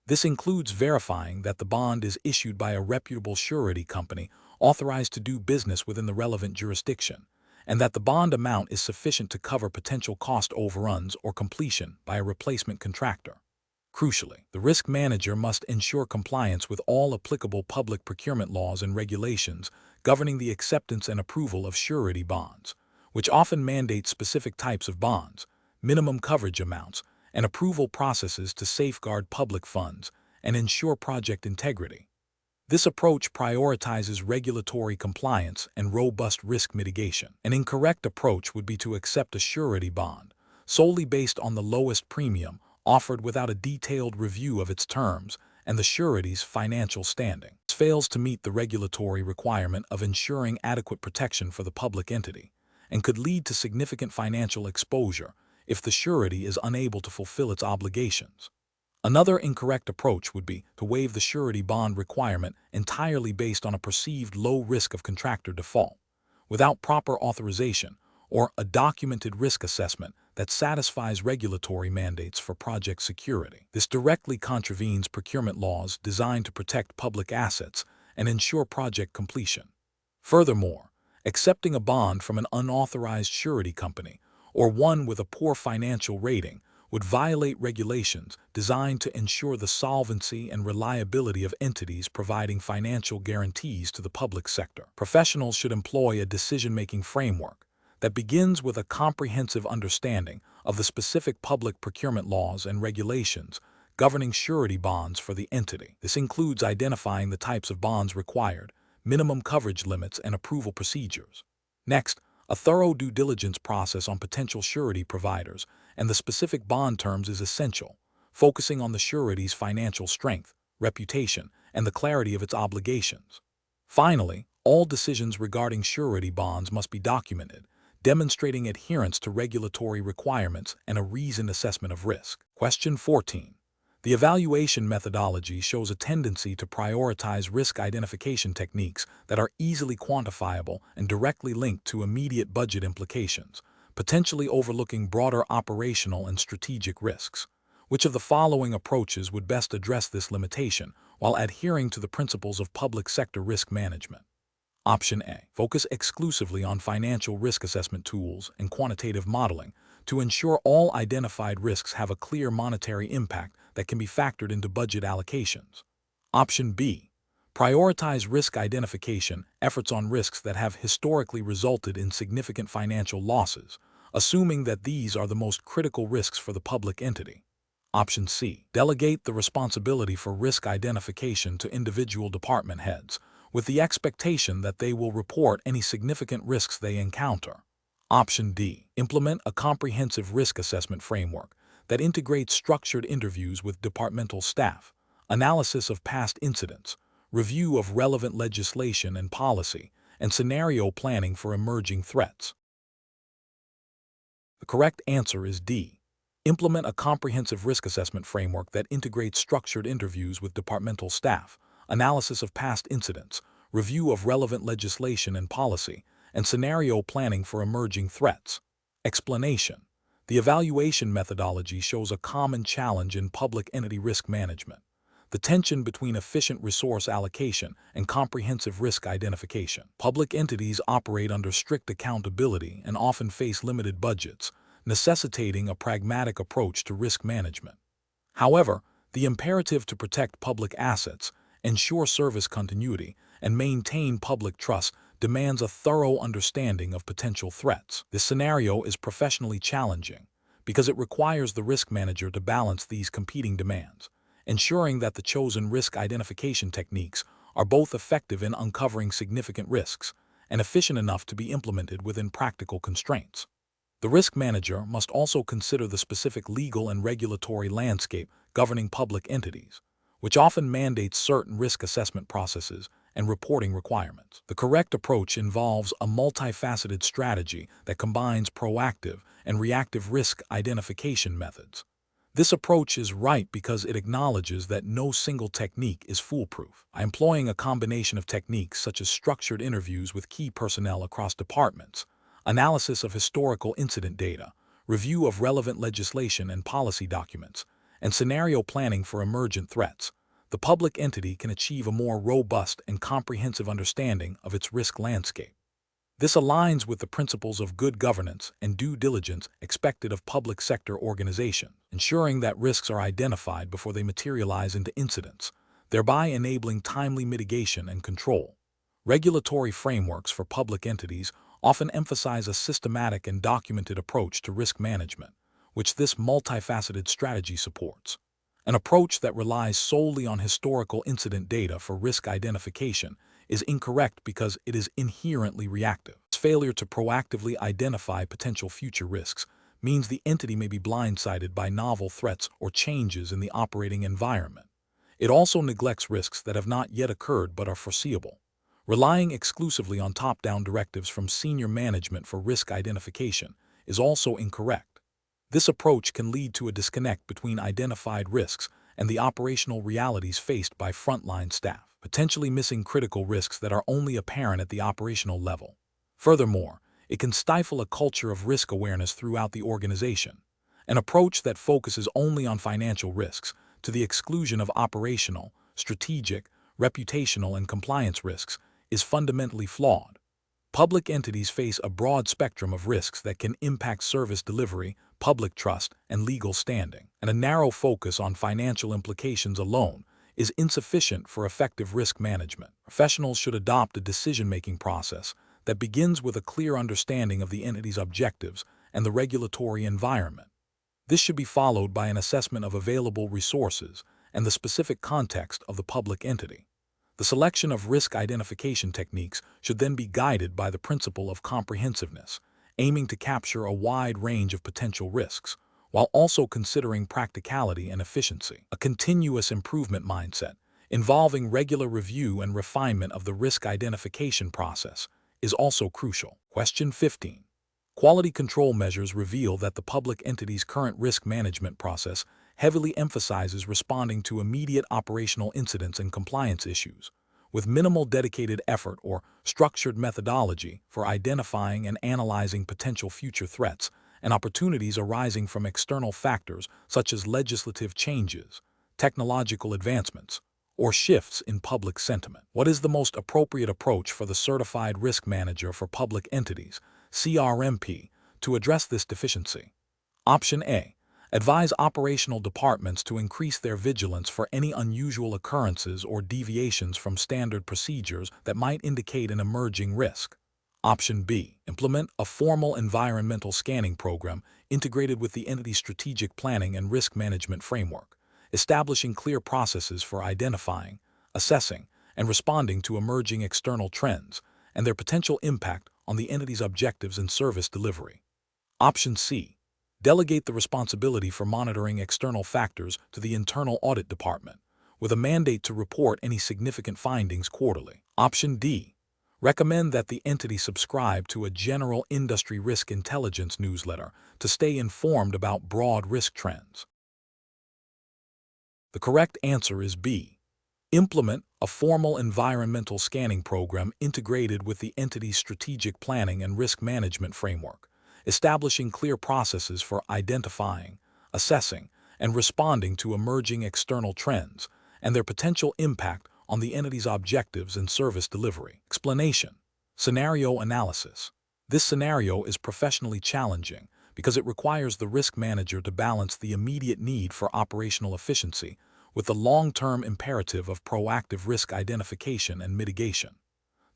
This includes verifying that the bond is issued by a reputable surety company authorized to do business within the relevant jurisdiction, and that the bond amount is sufficient to cover potential cost overruns or completion by a replacement contractor. Crucially, the risk manager must ensure compliance with all applicable public procurement laws and regulations governing the acceptance and approval of surety bonds, which often mandate specific types of bonds, minimum coverage amounts, and approval processes to safeguard public funds and ensure project integrity. This approach prioritizes regulatory compliance and robust risk mitigation. An incorrect approach would be to accept a surety bond solely based on the lowest premium offered without a detailed review of its terms and the surety's financial standing. This fails to meet the regulatory requirement of ensuring adequate protection for the public entity and could lead to significant financial exposure if the surety is unable to fulfill its obligations. Another incorrect approach would be to waive the surety bond requirement entirely based on a perceived low risk of contractor default, without proper authorization or a documented risk assessment that satisfies regulatory mandates for project security. This directly contravenes procurement laws designed to protect public assets and ensure project completion. Furthermore, accepting a bond from an unauthorized surety company or one with a poor financial rating would violate regulations designed to ensure the solvency and reliability of entities providing financial guarantees to the public sector. Professionals should employ a decision-making framework that begins with a comprehensive understanding of the specific public procurement laws and regulations governing surety bonds for the entity. This includes identifying the types of bonds required, minimum coverage limits, and approval procedures. Next, a thorough due diligence process on potential surety providers and the specific bond terms is essential, focusing on the surety's financial strength, reputation, and the clarity of its obligations. Finally, all decisions regarding surety bonds must be documented, demonstrating adherence to regulatory requirements and a reasoned assessment of risk. Question 14. The evaluation methodology shows a tendency to prioritize risk identification techniques that are easily quantifiable and directly linked to immediate budget implications, potentially overlooking broader operational and strategic risks. Which of the following approaches would best address this limitation while adhering to the principles of public sector risk management? Option A. Focus exclusively on financial risk assessment tools and quantitative modeling to ensure all identified risks have a clear monetary impact that can be factored into budget allocations. Option B. Prioritize risk identification efforts on risks that have historically resulted in significant financial losses, assuming that these are the most critical risks for the public entity. Option C. Delegate the responsibility for risk identification to individual department heads, with the expectation that they will report any significant risks they encounter. Option D. Implement a comprehensive risk assessment framework that integrates structured interviews with departmental staff, analysis of past incidents, review of relevant legislation and policy, and scenario planning for emerging threats. The correct answer is D. Implement a comprehensive risk assessment framework that integrates structured interviews with departmental staff, analysis of past incidents, review of relevant legislation and policy, and scenario planning for emerging threats. Explanation. The evaluation methodology shows a common challenge in public entity risk management: the tension between efficient resource allocation and comprehensive risk identification. Public entities operate under strict accountability and often face limited budgets, necessitating a pragmatic approach to risk management. However, the imperative to protect public assets, ensure service continuity, and maintain public trust demands a thorough understanding of potential threats. This scenario is professionally challenging because it requires the risk manager to balance these competing demands, ensuring that the chosen risk identification techniques are both effective in uncovering significant risks and efficient enough to be implemented within practical constraints. The risk manager must also consider the specific legal and regulatory landscape governing public entities, which often mandates certain risk assessment processes and reporting requirements. The correct approach involves a multifaceted strategy that combines proactive and reactive risk identification methods. This approach is right because it acknowledges that no single technique is foolproof. By employing a combination of techniques such as structured interviews with key personnel across departments, analysis of historical incident data, review of relevant legislation and policy documents, and scenario planning for emergent threats, the public entity can achieve a more robust and comprehensive understanding of its risk landscape. This aligns with the principles of good governance and due diligence expected of public sector organizations, ensuring that risks are identified before they materialize into incidents, thereby enabling timely mitigation and control. Regulatory frameworks for public entities often emphasize a systematic and documented approach to risk management, which this multifaceted strategy supports. An approach that relies solely on historical incident data for risk identification is incorrect because it is inherently reactive. Its failure to proactively identify potential future risks means the entity may be blindsided by novel threats or changes in the operating environment. It also neglects risks that have not yet occurred but are foreseeable. Relying exclusively on top-down directives from senior management for risk identification is also incorrect. This approach can lead to a disconnect between identified risks and the operational realities faced by frontline staff, potentially missing critical risks that are only apparent at the operational level. Furthermore, it can stifle a culture of risk awareness throughout the organization. An approach that focuses only on financial risks, to the exclusion of operational, strategic, reputational, and compliance risks, is fundamentally flawed. Public entities face a broad spectrum of risks that can impact service delivery, public trust, and legal standing, and a narrow focus on financial implications alone is insufficient for effective risk management. Professionals should adopt a decision-making process that begins with a clear understanding of the entity's objectives and the regulatory environment. This should be followed by an assessment of available resources and the specific context of the public entity. The selection of risk identification techniques should then be guided by the principle of comprehensiveness, aiming to capture a wide range of potential risks, while also considering practicality and efficiency. A continuous improvement mindset, involving regular review and refinement of the risk identification process, is also crucial. Question 15. Quality control measures reveal that the public entity's current risk management process heavily emphasizes responding to immediate operational incidents and compliance issues, with minimal dedicated effort or structured methodology for identifying and analyzing potential future threats and opportunities arising from external factors such as legislative changes, technological advancements, or shifts in public sentiment. What is the most appropriate approach for the Certified Risk Manager for Public Entities, CRM, to address this deficiency? Option A. Advise operational departments to increase their vigilance for any unusual occurrences or deviations from standard procedures that might indicate an emerging risk. Option B. Implement a formal environmental scanning program integrated with the entity's strategic planning and risk management framework, establishing clear processes for identifying, assessing, and responding to emerging external trends and their potential impact on the entity's objectives and service delivery. Option C. Delegate the responsibility for monitoring external factors to the internal audit department, with a mandate to report any significant findings quarterly. Option D. Recommend that the entity subscribe to a general industry risk intelligence newsletter to stay informed about broad risk trends. The correct answer is B. Implement a formal environmental scanning program integrated with the entity's strategic planning and risk management framework, establishing clear processes for identifying, assessing, and responding to emerging external trends and their potential impact on the entity's objectives and service delivery. Explanation. Scenario analysis. This scenario is professionally challenging because it requires the risk manager to balance the immediate need for operational efficiency with the long-term imperative of proactive risk identification and mitigation.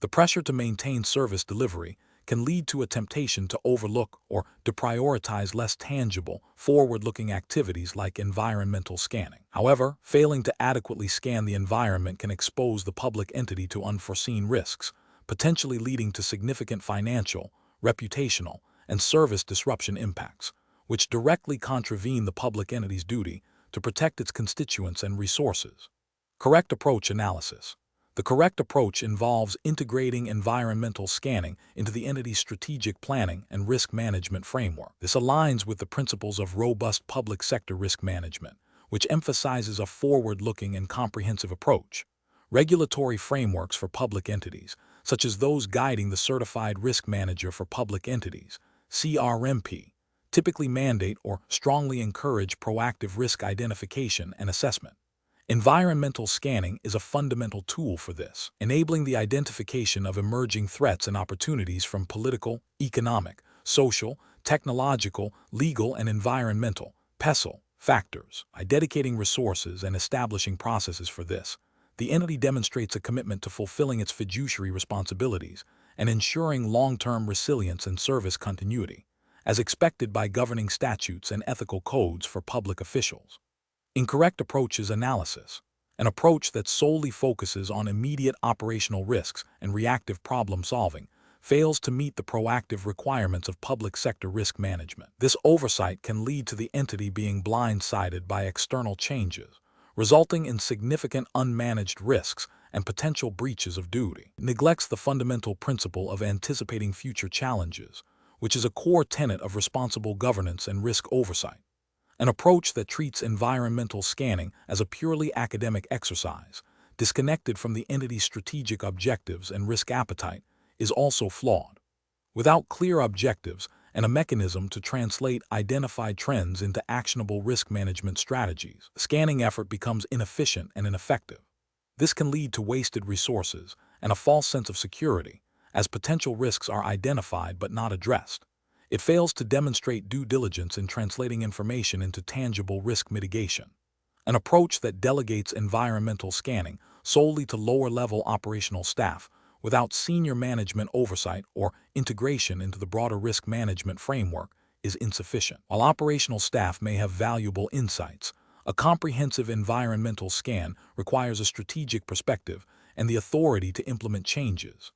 The pressure to maintain service delivery can lead to a temptation to overlook or deprioritize less tangible, forward-looking activities like environmental scanning. However, failing to adequately scan the environment can expose the public entity to unforeseen risks, potentially leading to significant financial, reputational, and service disruption impacts, which directly contravene the public entity's duty to protect its constituents and resources. Correct approach analysis. The correct approach involves integrating environmental scanning into the entity's strategic planning and risk management framework. This aligns with the principles of robust public sector risk management, which emphasizes a forward-looking and comprehensive approach. Regulatory frameworks for public entities, such as those guiding the Certified Risk Manager for Public Entities, CRM, typically mandate or strongly encourage proactive risk identification and assessment. Environmental scanning is a fundamental tool for this, enabling the identification of emerging threats and opportunities from political, economic, social, technological, legal, and environmental (PESL) factors. By dedicating resources and establishing processes for this, the entity demonstrates a commitment to fulfilling its fiduciary responsibilities and ensuring long-term resilience and service continuity, as expected by governing statutes and ethical codes for public officials. Incorrect approach is analysis, an approach that solely focuses on immediate operational risks and reactive problem-solving, fails to meet the proactive requirements of public sector risk management. This oversight can lead to the entity being blindsided by external changes, resulting in significant unmanaged risks and potential breaches of duty. It neglects the fundamental principle of anticipating future challenges, which is a core tenet of responsible governance and risk oversight. An approach that treats environmental scanning as a purely academic exercise, disconnected from the entity's strategic objectives and risk appetite, is also flawed. Without clear objectives and a mechanism to translate identified trends into actionable risk management strategies, the scanning effort becomes inefficient and ineffective. This can lead to wasted resources and a false sense of security, as potential risks are identified but not addressed. It fails to demonstrate due diligence in translating information into tangible risk mitigation. An approach that delegates environmental scanning solely to lower-level operational staff without senior management oversight or integration into the broader risk management framework is insufficient. While operational staff may have valuable insights, a comprehensive environmental scan requires a strategic perspective and the authority to implement changes.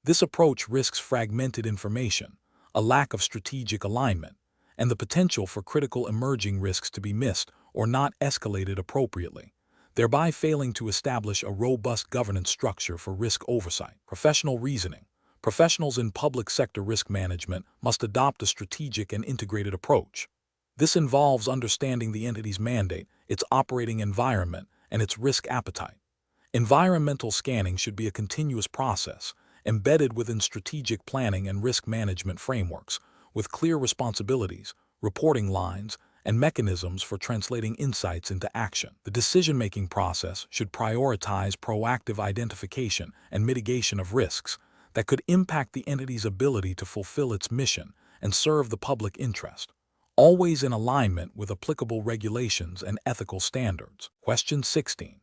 This approach risks fragmented information, a lack of strategic alignment, and the potential for critical emerging risks to be missed or not escalated appropriately, thereby failing to establish a robust governance structure for risk oversight. Professional reasoning. Professionals in public sector risk management must adopt a strategic and integrated approach. This involves understanding the entity's mandate, its operating environment, and its risk appetite. Environmental scanning should be a continuous process, embedded within strategic planning and risk management frameworks, with clear responsibilities, reporting lines, and mechanisms for translating insights into action. The decision-making process should prioritize proactive identification and mitigation of risks that could impact the entity's ability to fulfill its mission and serve the public interest, always in alignment with applicable regulations and ethical standards. Question 16.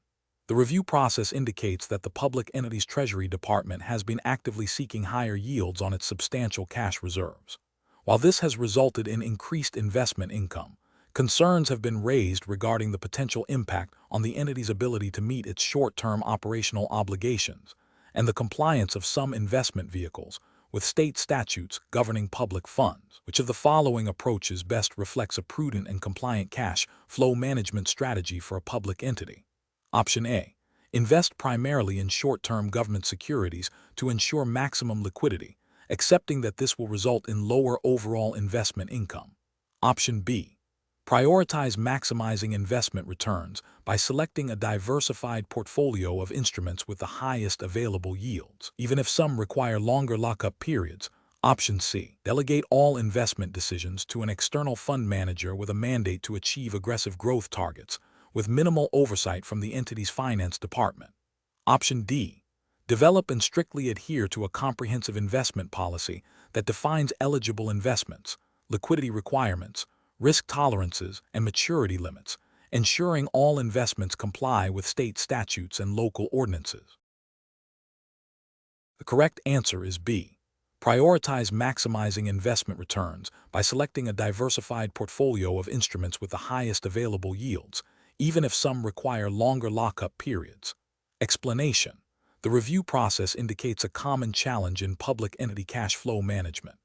The review process indicates that the public entity's Treasury Department has been actively seeking higher yields on its substantial cash reserves. While this has resulted in increased investment income, concerns have been raised regarding the potential impact on the entity's ability to meet its short-term operational obligations and the compliance of some investment vehicles with state statutes governing public funds. Which of the following approaches best reflects a prudent and compliant cash flow management strategy for a public entity? Option A. Invest primarily in short-term government securities to ensure maximum liquidity, accepting that this will result in lower overall investment income. Option B. Prioritize maximizing investment returns by selecting a diversified portfolio of instruments with the highest available yields, even if some require longer lockup periods. Option C. Delegate all investment decisions to an external fund manager with a mandate to achieve aggressive growth targets, with minimal oversight from the entity's finance department. Option D. Develop and strictly adhere to a comprehensive investment policy that defines eligible investments, liquidity requirements, risk tolerances, and maturity limits, ensuring all investments comply with state statutes and local ordinances. The correct answer is B. Prioritize maximizing investment returns by selecting a diversified portfolio of instruments with the highest available yields, even if some require longer lockup periods. Explanation. The review process indicates a common challenge in public entity cash flow management,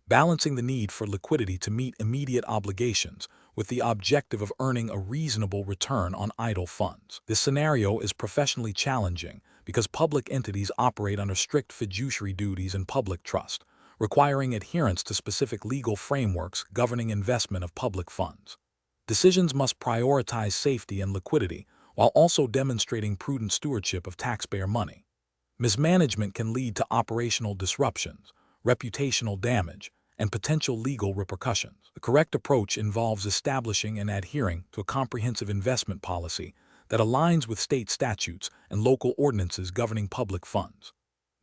balancing the need for liquidity to meet immediate obligations with the objective of earning a reasonable return on idle funds. This scenario is professionally challenging because public entities operate under strict fiduciary duties and public trust, requiring adherence to specific legal frameworks governing investment of public funds. Decisions must prioritize safety and liquidity while also demonstrating prudent stewardship of taxpayer money. Mismanagement can lead to operational disruptions, reputational damage, and potential legal repercussions. The correct approach involves establishing and adhering to a comprehensive investment policy that aligns with state statutes and local ordinances governing public funds.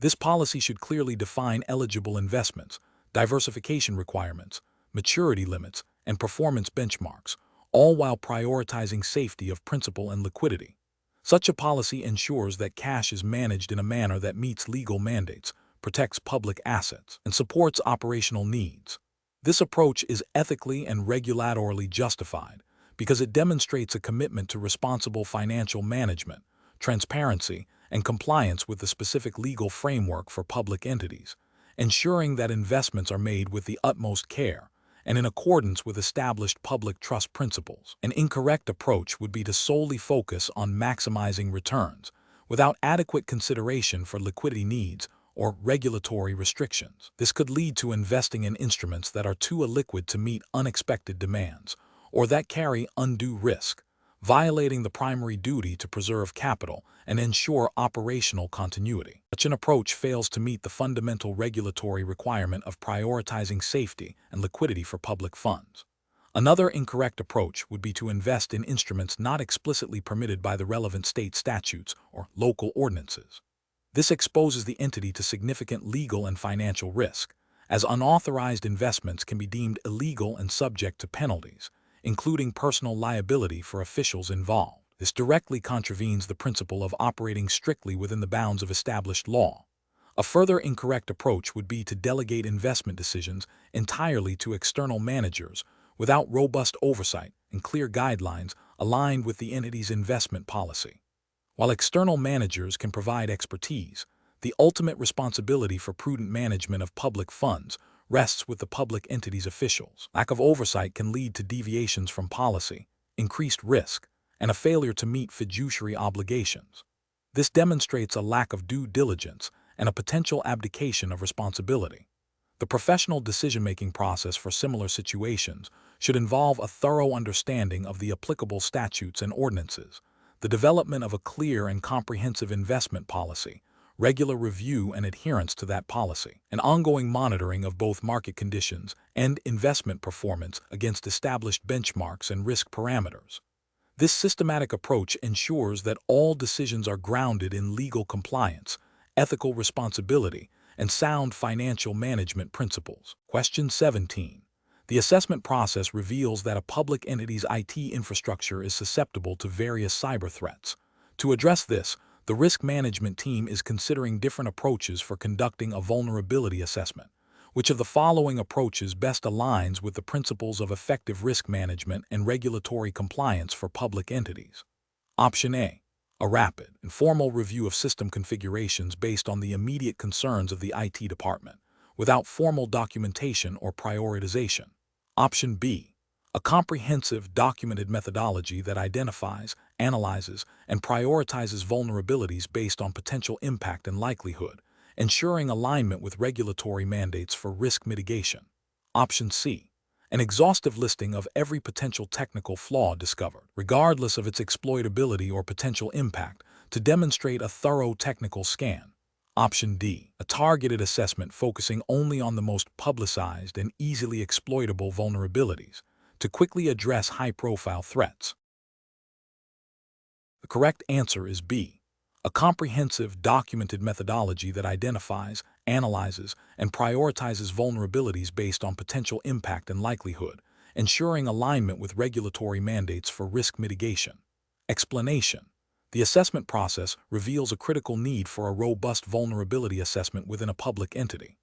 This policy should clearly define eligible investments, diversification requirements, maturity limits, and performance benchmarks, all while prioritizing safety of principal and liquidity. Such a policy ensures that cash is managed in a manner that meets legal mandates, protects public assets, and supports operational needs. This approach is ethically and regulatorily justified because it demonstrates a commitment to responsible financial management, transparency, and compliance with the specific legal framework for public entities, ensuring that investments are made with the utmost care and in accordance with established public trust principles. An incorrect approach would be to solely focus on maximizing returns, without adequate consideration for liquidity needs or regulatory restrictions. This could lead to investing in instruments that are too illiquid to meet unexpected demands, or that carry undue risk, violating the primary duty to preserve capital and ensure operational continuity. Such an approach fails to meet the fundamental regulatory requirement of prioritizing safety and liquidity for public funds. Another incorrect approach would be to invest in instruments not explicitly permitted by the relevant state statutes or local ordinances. This exposes the entity to significant legal and financial risk, as unauthorized investments can be deemed illegal and subject to penalties, including personal liability for officials involved. This directly contravenes the principle of operating strictly within the bounds of established law. A further incorrect approach would be to delegate investment decisions entirely to external managers without robust oversight and clear guidelines aligned with the entity's investment policy. While external managers can provide expertise, the ultimate responsibility for prudent management of public funds rests with the public entity's officials. Lack of oversight can lead to deviations from policy, increased risk, and a failure to meet fiduciary obligations. This demonstrates a lack of due diligence and a potential abdication of responsibility. The professional decision-making process for similar situations should involve a thorough understanding of the applicable statutes and ordinances, the development of a clear and comprehensive investment policy, regular review and adherence to that policy, and ongoing monitoring of both market conditions and investment performance against established benchmarks and risk parameters. This systematic approach ensures that all decisions are grounded in legal compliance, ethical responsibility, and sound financial management principles. Question 17. The assessment process reveals that a public entity's IT infrastructure is susceptible to various cyber threats. To address this, the risk management team is considering different approaches for conducting a vulnerability assessment. Which of the following approaches best aligns with the principles of effective risk management and regulatory compliance for public entities? Option A. A rapid and formal review of system configurations based on the immediate concerns of the IT department, without formal documentation or prioritization. Option B. A comprehensive, documented methodology that identifies, analyzes, and prioritizes vulnerabilities based on potential impact and likelihood, ensuring alignment with regulatory mandates for risk mitigation. Option C. An exhaustive listing of every potential technical flaw discovered, regardless of its exploitability or potential impact, to demonstrate a thorough technical scan. Option D. A targeted assessment focusing only on the most publicized and easily exploitable vulnerabilities, to quickly address high-profile threats. The correct answer is B. A comprehensive, documented methodology that identifies, analyzes, and prioritizes vulnerabilities based on potential impact and likelihood, ensuring alignment with regulatory mandates for risk mitigation. Explanation. The assessment process reveals a critical need for a robust vulnerability assessment within a public entity.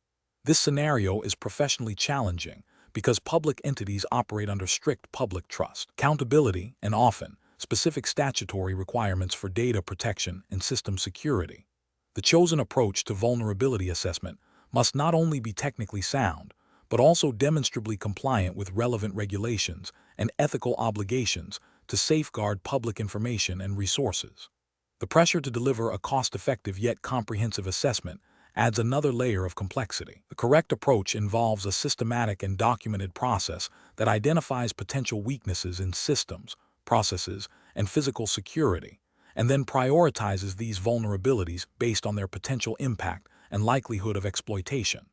This scenario is professionally challenging because public entities operate under strict public trust, accountability, and often specific statutory requirements for data protection and system security. The chosen approach to vulnerability assessment must not only be technically sound, but also demonstrably compliant with relevant regulations and ethical obligations to safeguard public information and resources. The pressure to deliver a cost-effective yet comprehensive assessment adds another layer of complexity. The correct approach involves a systematic and documented process that identifies potential weaknesses in systems, processes, and physical security, and then prioritizes these vulnerabilities based on their potential impact and likelihood of exploitation.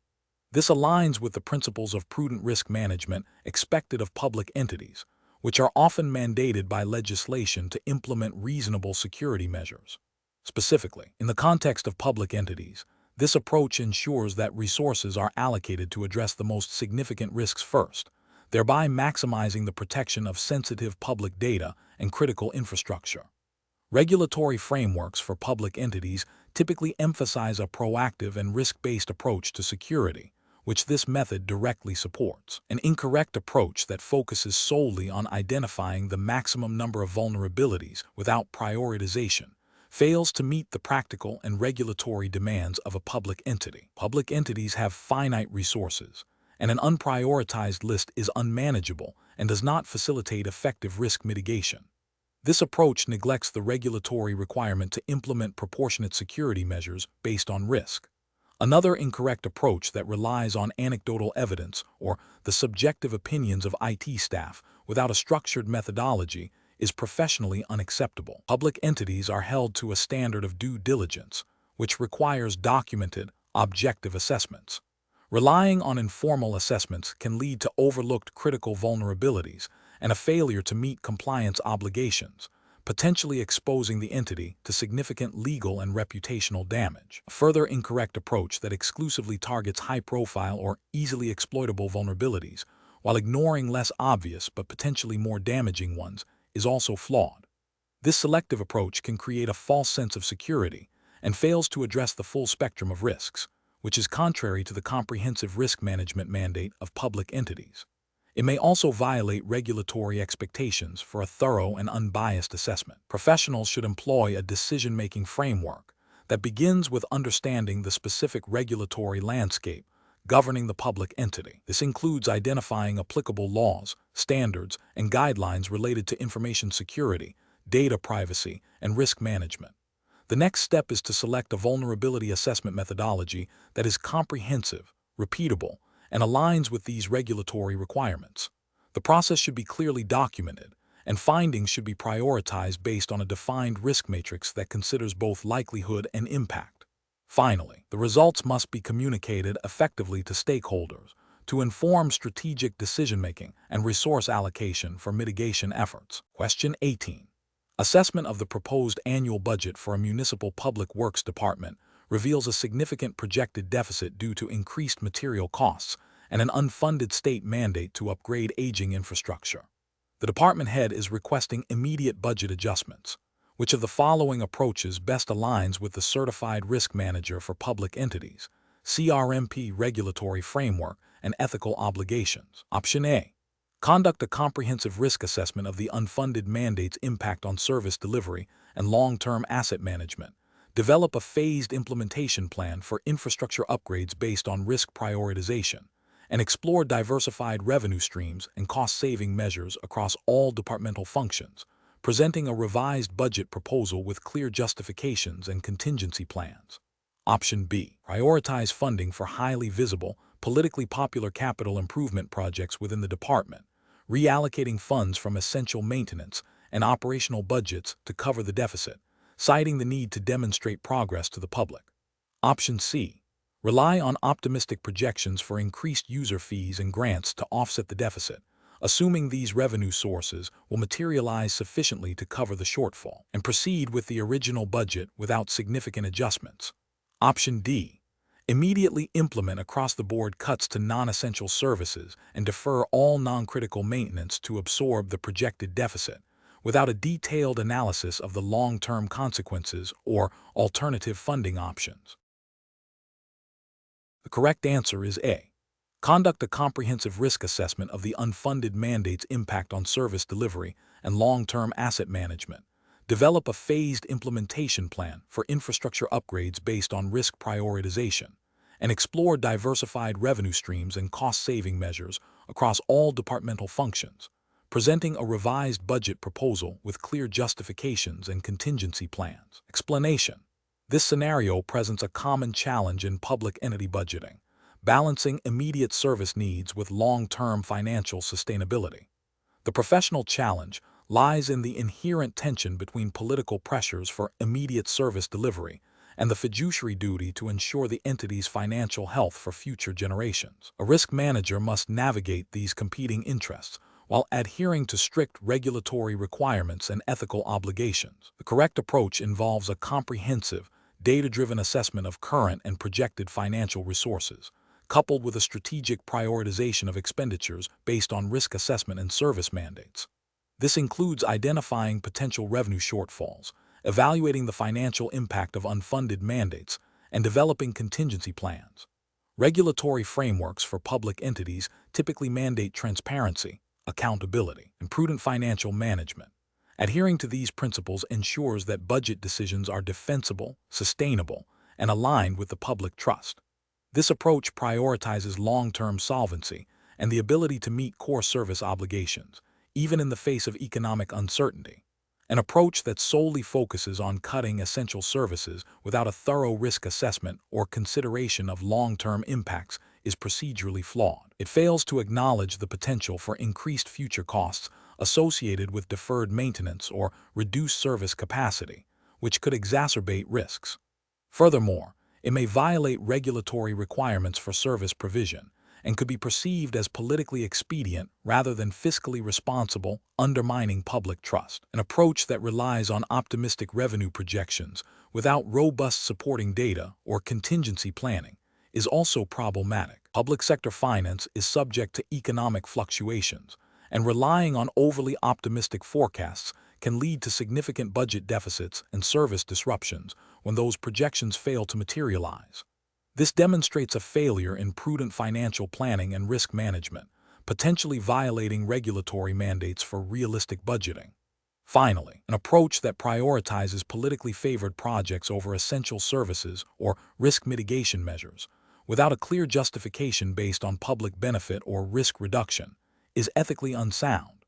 This aligns with the principles of prudent risk management expected of public entities, which are often mandated by legislation to implement reasonable security measures. Specifically, in the context of public entities, this approach ensures that resources are allocated to address the most significant risks first, thereby maximizing the protection of sensitive public data and critical infrastructure. Regulatory frameworks for public entities typically emphasize a proactive and risk-based approach to security, which this method directly supports. An incorrect approach that focuses solely on identifying the maximum number of vulnerabilities without prioritization fails to meet the practical and regulatory demands of a public entity. Public entities have finite resources, and an unprioritized list is unmanageable and does not facilitate effective risk mitigation. This approach neglects the regulatory requirement to implement proportionate security measures based on risk. Another incorrect approach that relies on anecdotal evidence or the subjective opinions of IT staff without a structured methodology is professionally unacceptable. Public entities are held to a standard of due diligence, which requires documented, objective assessments. Relying on informal assessments can lead to overlooked critical vulnerabilities and a failure to meet compliance obligations, potentially exposing the entity to significant legal and reputational damage. A further incorrect approach that exclusively targets high-profile or easily exploitable vulnerabilities, while ignoring less obvious but potentially more damaging ones, is also flawed. This selective approach can create a false sense of security and fails to address the full spectrum of risks, which is contrary to the comprehensive risk management mandate of public entities. It may also violate regulatory expectations for a thorough and unbiased assessment. Professionals should employ a decision-making framework that begins with understanding the specific regulatory landscape governing the public entity. This includes identifying applicable laws, standards, and guidelines related to information security, data privacy, and risk management. The next step is to select a vulnerability assessment methodology that is comprehensive, repeatable, and aligns with these regulatory requirements. The process should be clearly documented, and findings should be prioritized based on a defined risk matrix that considers both likelihood and impact. Finally, the results must be communicated effectively to stakeholders to inform strategic decision-making and resource allocation for mitigation efforts. Question 18. Assessment of the proposed annual budget for a municipal public works department reveals a significant projected deficit due to increased material costs and an unfunded state mandate to upgrade aging infrastructure. The department head is requesting immediate budget adjustments. Which of the following approaches best aligns with the Certified Risk Manager for Public Entities, CRM regulatory framework, and ethical obligations? Option A. Conduct a comprehensive risk assessment of the unfunded mandate's impact on service delivery and long-term asset management. Develop a phased implementation plan for infrastructure upgrades based on risk prioritization, and explore diversified revenue streams and cost-saving measures across all departmental functions, presenting a revised budget proposal with clear justifications and contingency plans. Option B. Prioritize funding for highly visible, politically popular capital improvement projects within the department, reallocating funds from essential maintenance and operational budgets to cover the deficit, citing the need to demonstrate progress to the public. Option C. Rely on optimistic projections for increased user fees and grants to offset the deficit, assuming these revenue sources will materialize sufficiently to cover the shortfall, and proceed with the original budget without significant adjustments. Option D. Immediately implement across-the-board cuts to non-essential services and defer all non-critical maintenance to absorb the projected deficit, without a detailed analysis of the long-term consequences or alternative funding options. The correct answer is A. Conduct a comprehensive risk assessment of the unfunded mandate's impact on service delivery and long-term asset management. Develop a phased implementation plan for infrastructure upgrades based on risk prioritization, and explore diversified revenue streams and cost-saving measures across all departmental functions, presenting a revised budget proposal with clear justifications and contingency plans. Explanation. This scenario presents a common challenge in public entity budgeting, balancing immediate service needs with long-term financial sustainability. The professional challenge lies in the inherent tension between political pressures for immediate service delivery and the fiduciary duty to ensure the entity's financial health for future generations. A risk manager must navigate these competing interests while adhering to strict regulatory requirements and ethical obligations. The correct approach involves a comprehensive, data-driven assessment of current and projected financial resources, coupled with a strategic prioritization of expenditures based on risk assessment and service mandates. This includes identifying potential revenue shortfalls, evaluating the financial impact of unfunded mandates, and developing contingency plans. Regulatory frameworks for public entities typically mandate transparency, accountability, and prudent financial management. Adhering to these principles ensures that budget decisions are defensible, sustainable, and aligned with the public trust. This approach prioritizes long-term solvency and the ability to meet core service obligations, even in the face of economic uncertainty. An approach that solely focuses on cutting essential services without a thorough risk assessment or consideration of long-term impacts is procedurally flawed. It fails to acknowledge the potential for increased future costs associated with deferred maintenance or reduced service capacity, which could exacerbate risks. Furthermore, it may violate regulatory requirements for service provision and could be perceived as politically expedient rather than fiscally responsible, undermining public trust. An approach that relies on optimistic revenue projections without robust supporting data or contingency planning is also problematic. Public sector finance is subject to economic fluctuations, and relying on overly optimistic forecasts can lead to significant budget deficits and service disruptions when those projections fail to materialize. This demonstrates a failure in prudent financial planning and risk management, potentially violating regulatory mandates for realistic budgeting. Finally, an approach that prioritizes politically favored projects over essential services or risk mitigation measures, without a clear justification based on public benefit or risk reduction, is ethically unsound.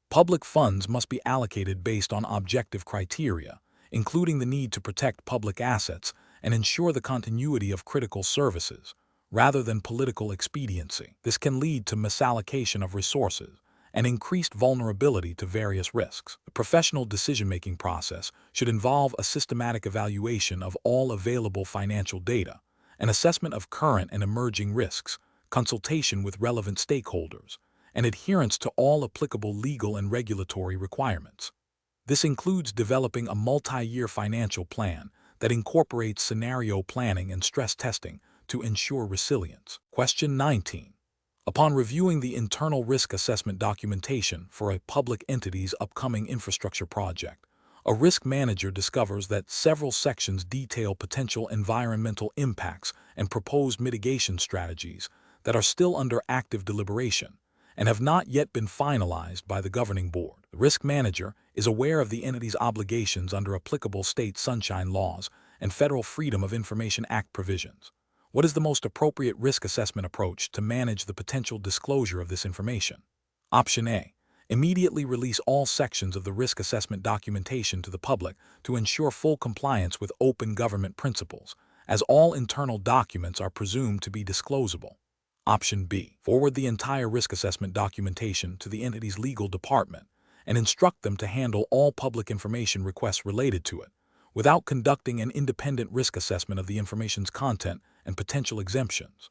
Public funds must be allocated based on objective criteria, including the need to protect public assets and ensure the continuity of critical services, rather than political expediency. This can lead to misallocation of resources and increased vulnerability to various risks. The professional decision-making process should involve a systematic evaluation of all available financial data, an assessment of current and emerging risks, consultation with relevant stakeholders, and adherence to all applicable legal and regulatory requirements. This includes developing a multi-year financial plan that incorporates scenario planning and stress testing to ensure resilience. Question 19. Upon reviewing the internal risk assessment documentation for a public entity's upcoming infrastructure project, a risk manager discovers that several sections detail potential environmental impacts and proposed mitigation strategies that are still under active deliberation and have not yet been finalized by the governing board. The risk manager is aware of the entity's obligations under applicable state sunshine laws and Federal Freedom of Information Act provisions. What is the most appropriate risk assessment approach to manage the potential disclosure of this information? Option A. Immediately release all sections of the risk assessment documentation to the public to ensure full compliance with open government principles, as all internal documents are presumed to be disclosable. Option B. Forward the entire risk assessment documentation to the entity's legal department and instruct them to handle all public information requests related to it, without conducting an independent risk assessment of the information's content and potential exemptions.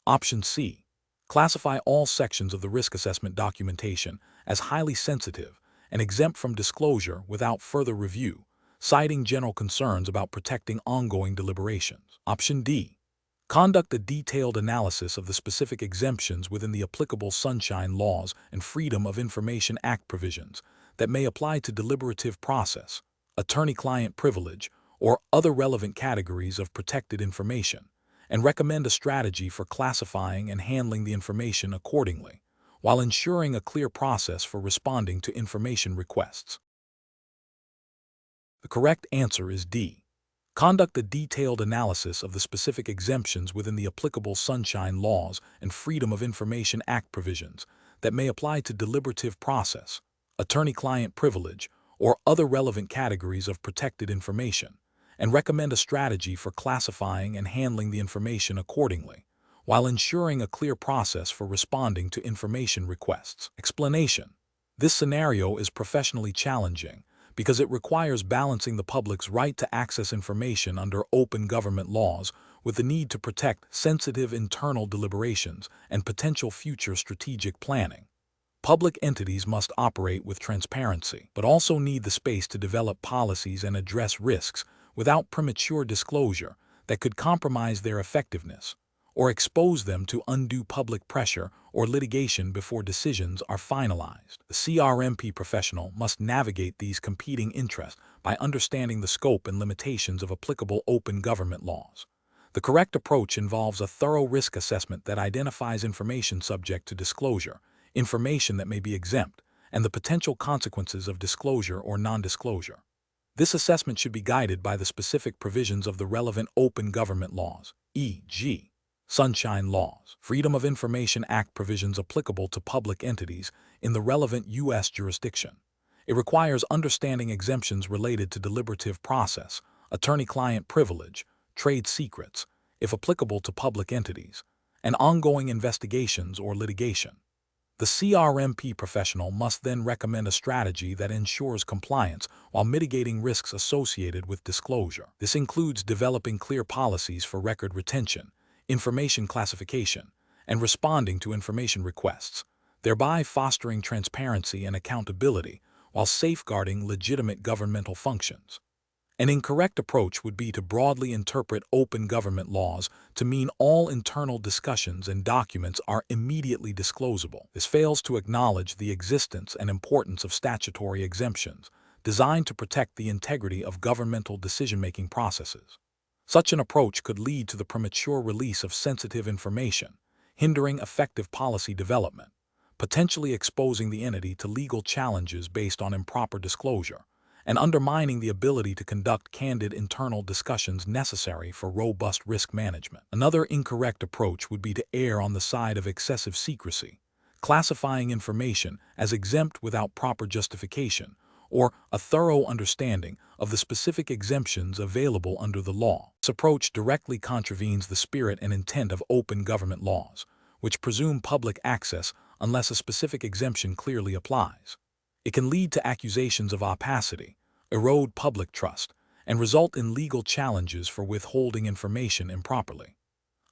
Option C. Classify all sections of the risk assessment documentation as highly sensitive and exempt from disclosure without further review, citing general concerns about protecting ongoing deliberations. Option D. Conduct a detailed analysis of the specific exemptions within the applicable sunshine laws and Freedom of Information Act provisions that may apply to deliberative process, attorney-client privilege, or other relevant categories of protected information, and recommend a strategy for classifying and handling the information accordingly, while ensuring a clear process for responding to information requests. The correct answer is D. Conduct a detailed analysis of the specific exemptions within the applicable sunshine laws and Freedom of Information Act provisions that may apply to deliberative process, attorney-client privilege, or other relevant categories of protected information, and recommend a strategy for classifying and handling the information accordingly, while ensuring a clear process for responding to information requests. Explanation: this scenario is professionally challenging because it requires balancing the public's right to access information under open government laws with the need to protect sensitive internal deliberations and potential future strategic planning. Public entities must operate with transparency, but also need the space to develop policies and address risks without premature disclosure that could compromise their effectiveness or expose them to undue public pressure or litigation before decisions are finalized. The CRMP professional must navigate these competing interests by understanding the scope and limitations of applicable open government laws. The correct approach involves a thorough risk assessment that identifies information subject to disclosure, information that may be exempt, and the potential consequences of disclosure or non-disclosure. This assessment should be guided by the specific provisions of the relevant open government laws, e.g., Sunshine Laws. Freedom of Information Act provisions applicable to public entities in the relevant U.S. jurisdiction. It requires understanding exemptions related to deliberative process, attorney-client privilege, trade secrets, if applicable to public entities, and ongoing investigations or litigation. The CRMP professional must then recommend a strategy that ensures compliance while mitigating risks associated with disclosure. This includes developing clear policies for record retention, information classification, and responding to information requests, thereby fostering transparency and accountability while safeguarding legitimate governmental functions. An incorrect approach would be to broadly interpret open government laws to mean all internal discussions and documents are immediately disclosable. This fails to acknowledge the existence and importance of statutory exemptions designed to protect the integrity of governmental decision-making processes. Such an approach could lead to the premature release of sensitive information, hindering effective policy development, potentially exposing the entity to legal challenges based on improper disclosure, and undermining the ability to conduct candid internal discussions necessary for robust risk management. Another incorrect approach would be to err on the side of excessive secrecy, classifying information as exempt without proper justification or a thorough understanding of the specific exemptions available under the law. This approach directly contravenes the spirit and intent of open government laws, which presume public access unless a specific exemption clearly applies. It can lead to accusations of opacity, erode public trust, and result in legal challenges for withholding information improperly.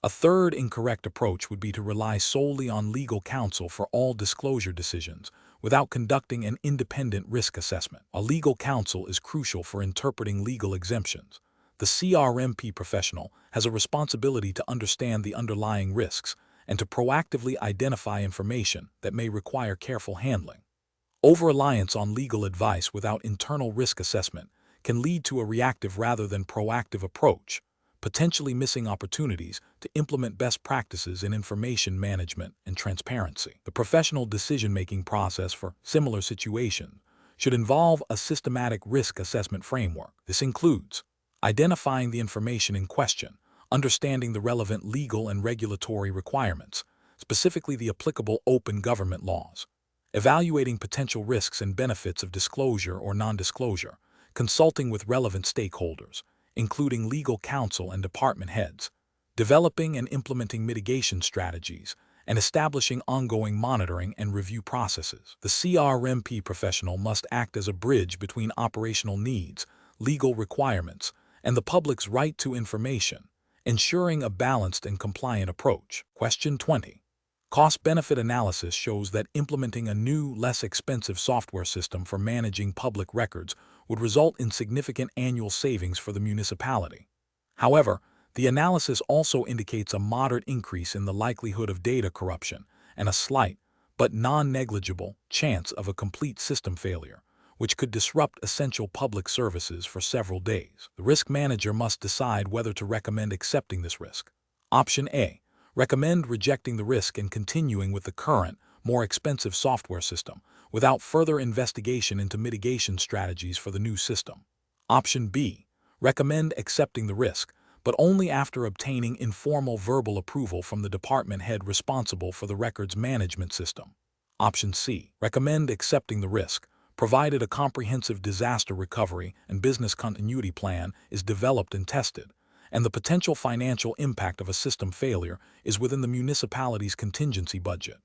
A third incorrect approach would be to rely solely on legal counsel for all disclosure decisions without conducting an independent risk assessment. While legal counsel is crucial for interpreting legal exemptions, the CRMP professional has a responsibility to understand the underlying risks and to proactively identify information that may require careful handling. Over-reliance on legal advice without internal risk assessment can lead to a reactive rather than proactive approach, potentially missing opportunities to implement best practices in information management and transparency. The professional decision-making process for similar situations should involve a systematic risk assessment framework. This includes identifying the information in question, understanding the relevant legal and regulatory requirements, specifically the applicable open government laws, evaluating potential risks and benefits of disclosure or non-disclosure, consulting with relevant stakeholders, including legal counsel and department heads, developing and implementing mitigation strategies, and establishing ongoing monitoring and review processes. The CRMP professional must act as a bridge between operational needs, legal requirements, and the public's right to information, ensuring a balanced and compliant approach. Question 20. Cost-benefit analysis shows that implementing a new, less expensive software system for managing public records would result in significant annual savings for the municipality. However, the analysis also indicates a moderate increase in the likelihood of data corruption and a slight, but non-negligible, chance of a complete system failure, which could disrupt essential public services for several days. The risk manager must decide whether to recommend accepting this risk. Option A. Recommend rejecting the risk and continuing with the current, more expensive software system without further investigation into mitigation strategies for the new system. Option B. Recommend accepting the risk, but only after obtaining informal verbal approval from the department head responsible for the records management system. Option C. Recommend accepting the risk, provided a comprehensive disaster recovery and business continuity plan is developed and tested, and the potential financial impact of a system failure is within the municipality's contingency budget.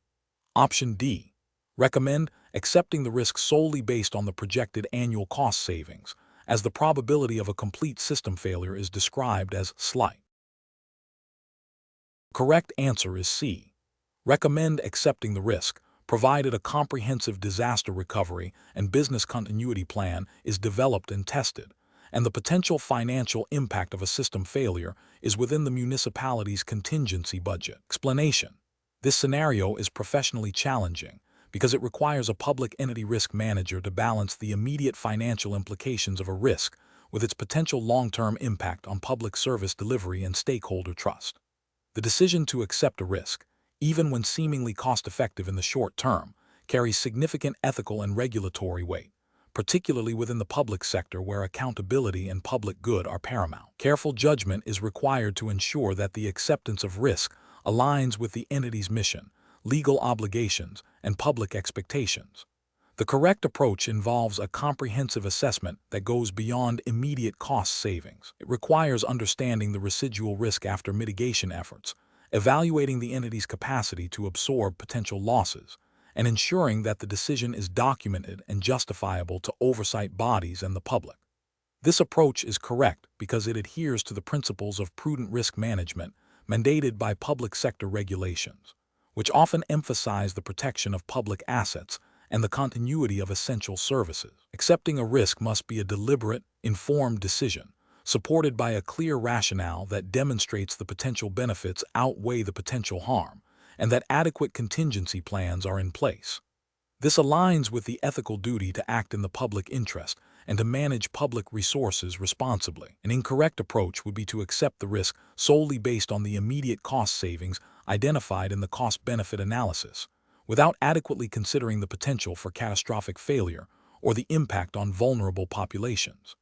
Option D. Recommend accepting the risk solely based on the projected annual cost savings, as the probability of a complete system failure is described as slight. The correct answer is C. Recommend accepting the risk, provided a comprehensive disaster recovery and business continuity plan is developed and tested, and the potential financial impact of a system failure is within the municipality's contingency budget. Explanation. This scenario is professionally challenging because it requires a public entity risk manager to balance the immediate financial implications of a risk with its potential long-term impact on public service delivery and stakeholder trust. The decision to accept a risk, even when seemingly cost-effective in the short term, carries significant ethical and regulatory weight, particularly within the public sector where accountability and public good are paramount. Careful judgment is required to ensure that the acceptance of risk aligns with the entity's mission, legal obligations, and public expectations. The correct approach involves a comprehensive assessment that goes beyond immediate cost savings. It requires understanding the residual risk after mitigation efforts, evaluating the entity's capacity to absorb potential losses, and ensuring that the decision is documented and justifiable to oversight bodies and the public. This approach is correct because it adheres to the principles of prudent risk management mandated by public sector regulations, which often emphasize the protection of public assets and the continuity of essential services. Accepting a risk must be a deliberate, informed decision, supported by a clear rationale that demonstrates the potential benefits outweigh the potential harm, and that adequate contingency plans are in place. This aligns with the ethical duty to act in the public interest and to manage public resources responsibly. An incorrect approach would be to accept the risk solely based on the immediate cost savings identified in the cost-benefit analysis, without adequately considering the potential for catastrophic failure or the impact on vulnerable populations.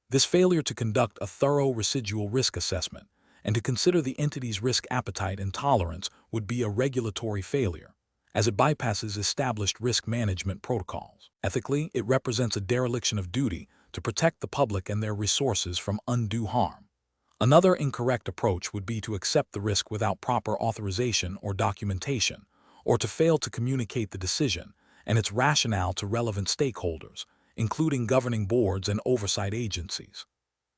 This failure to conduct a thorough residual risk assessment and to consider the entity's risk appetite and tolerance would be a regulatory failure, as it bypasses established risk management protocols. Ethically, it represents a dereliction of duty to protect the public and their resources from undue harm. Another incorrect approach would be to accept the risk without proper authorization or documentation, or to fail to communicate the decision and its rationale to relevant stakeholders, including governing boards and oversight agencies.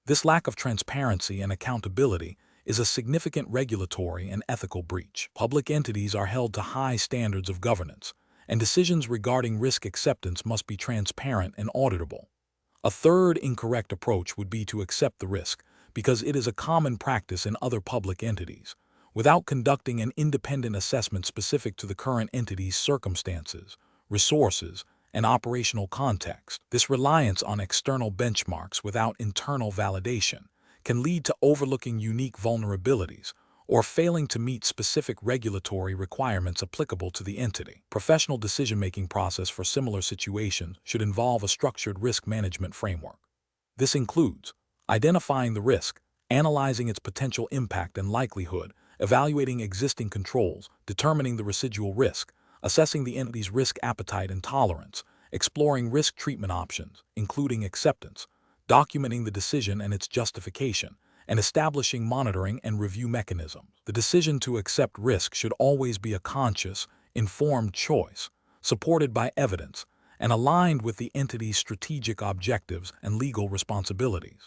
This lack of transparency and accountability is a significant regulatory and ethical breach. Public entities are held to high standards of governance, and decisions regarding risk acceptance must be transparent and auditable. A third incorrect approach would be to accept the risk because it is a common practice in other public entities, without conducting an independent assessment specific to the current entity's circumstances, resources, and operational context. This reliance on external benchmarks without internal validation can lead to overlooking unique vulnerabilities or failing to meet specific regulatory requirements applicable to the entity. Professional decision-making process for similar situations should involve a structured risk management framework. This includes identifying the risk, analyzing its potential impact and likelihood, evaluating existing controls, determining the residual risk, assessing the entity's risk appetite and tolerance, exploring risk treatment options, including acceptance, documenting the decision and its justification, and establishing monitoring and review mechanisms. The decision to accept risk should always be a conscious, informed choice, supported by evidence, and aligned with the entity's strategic objectives and legal responsibilities.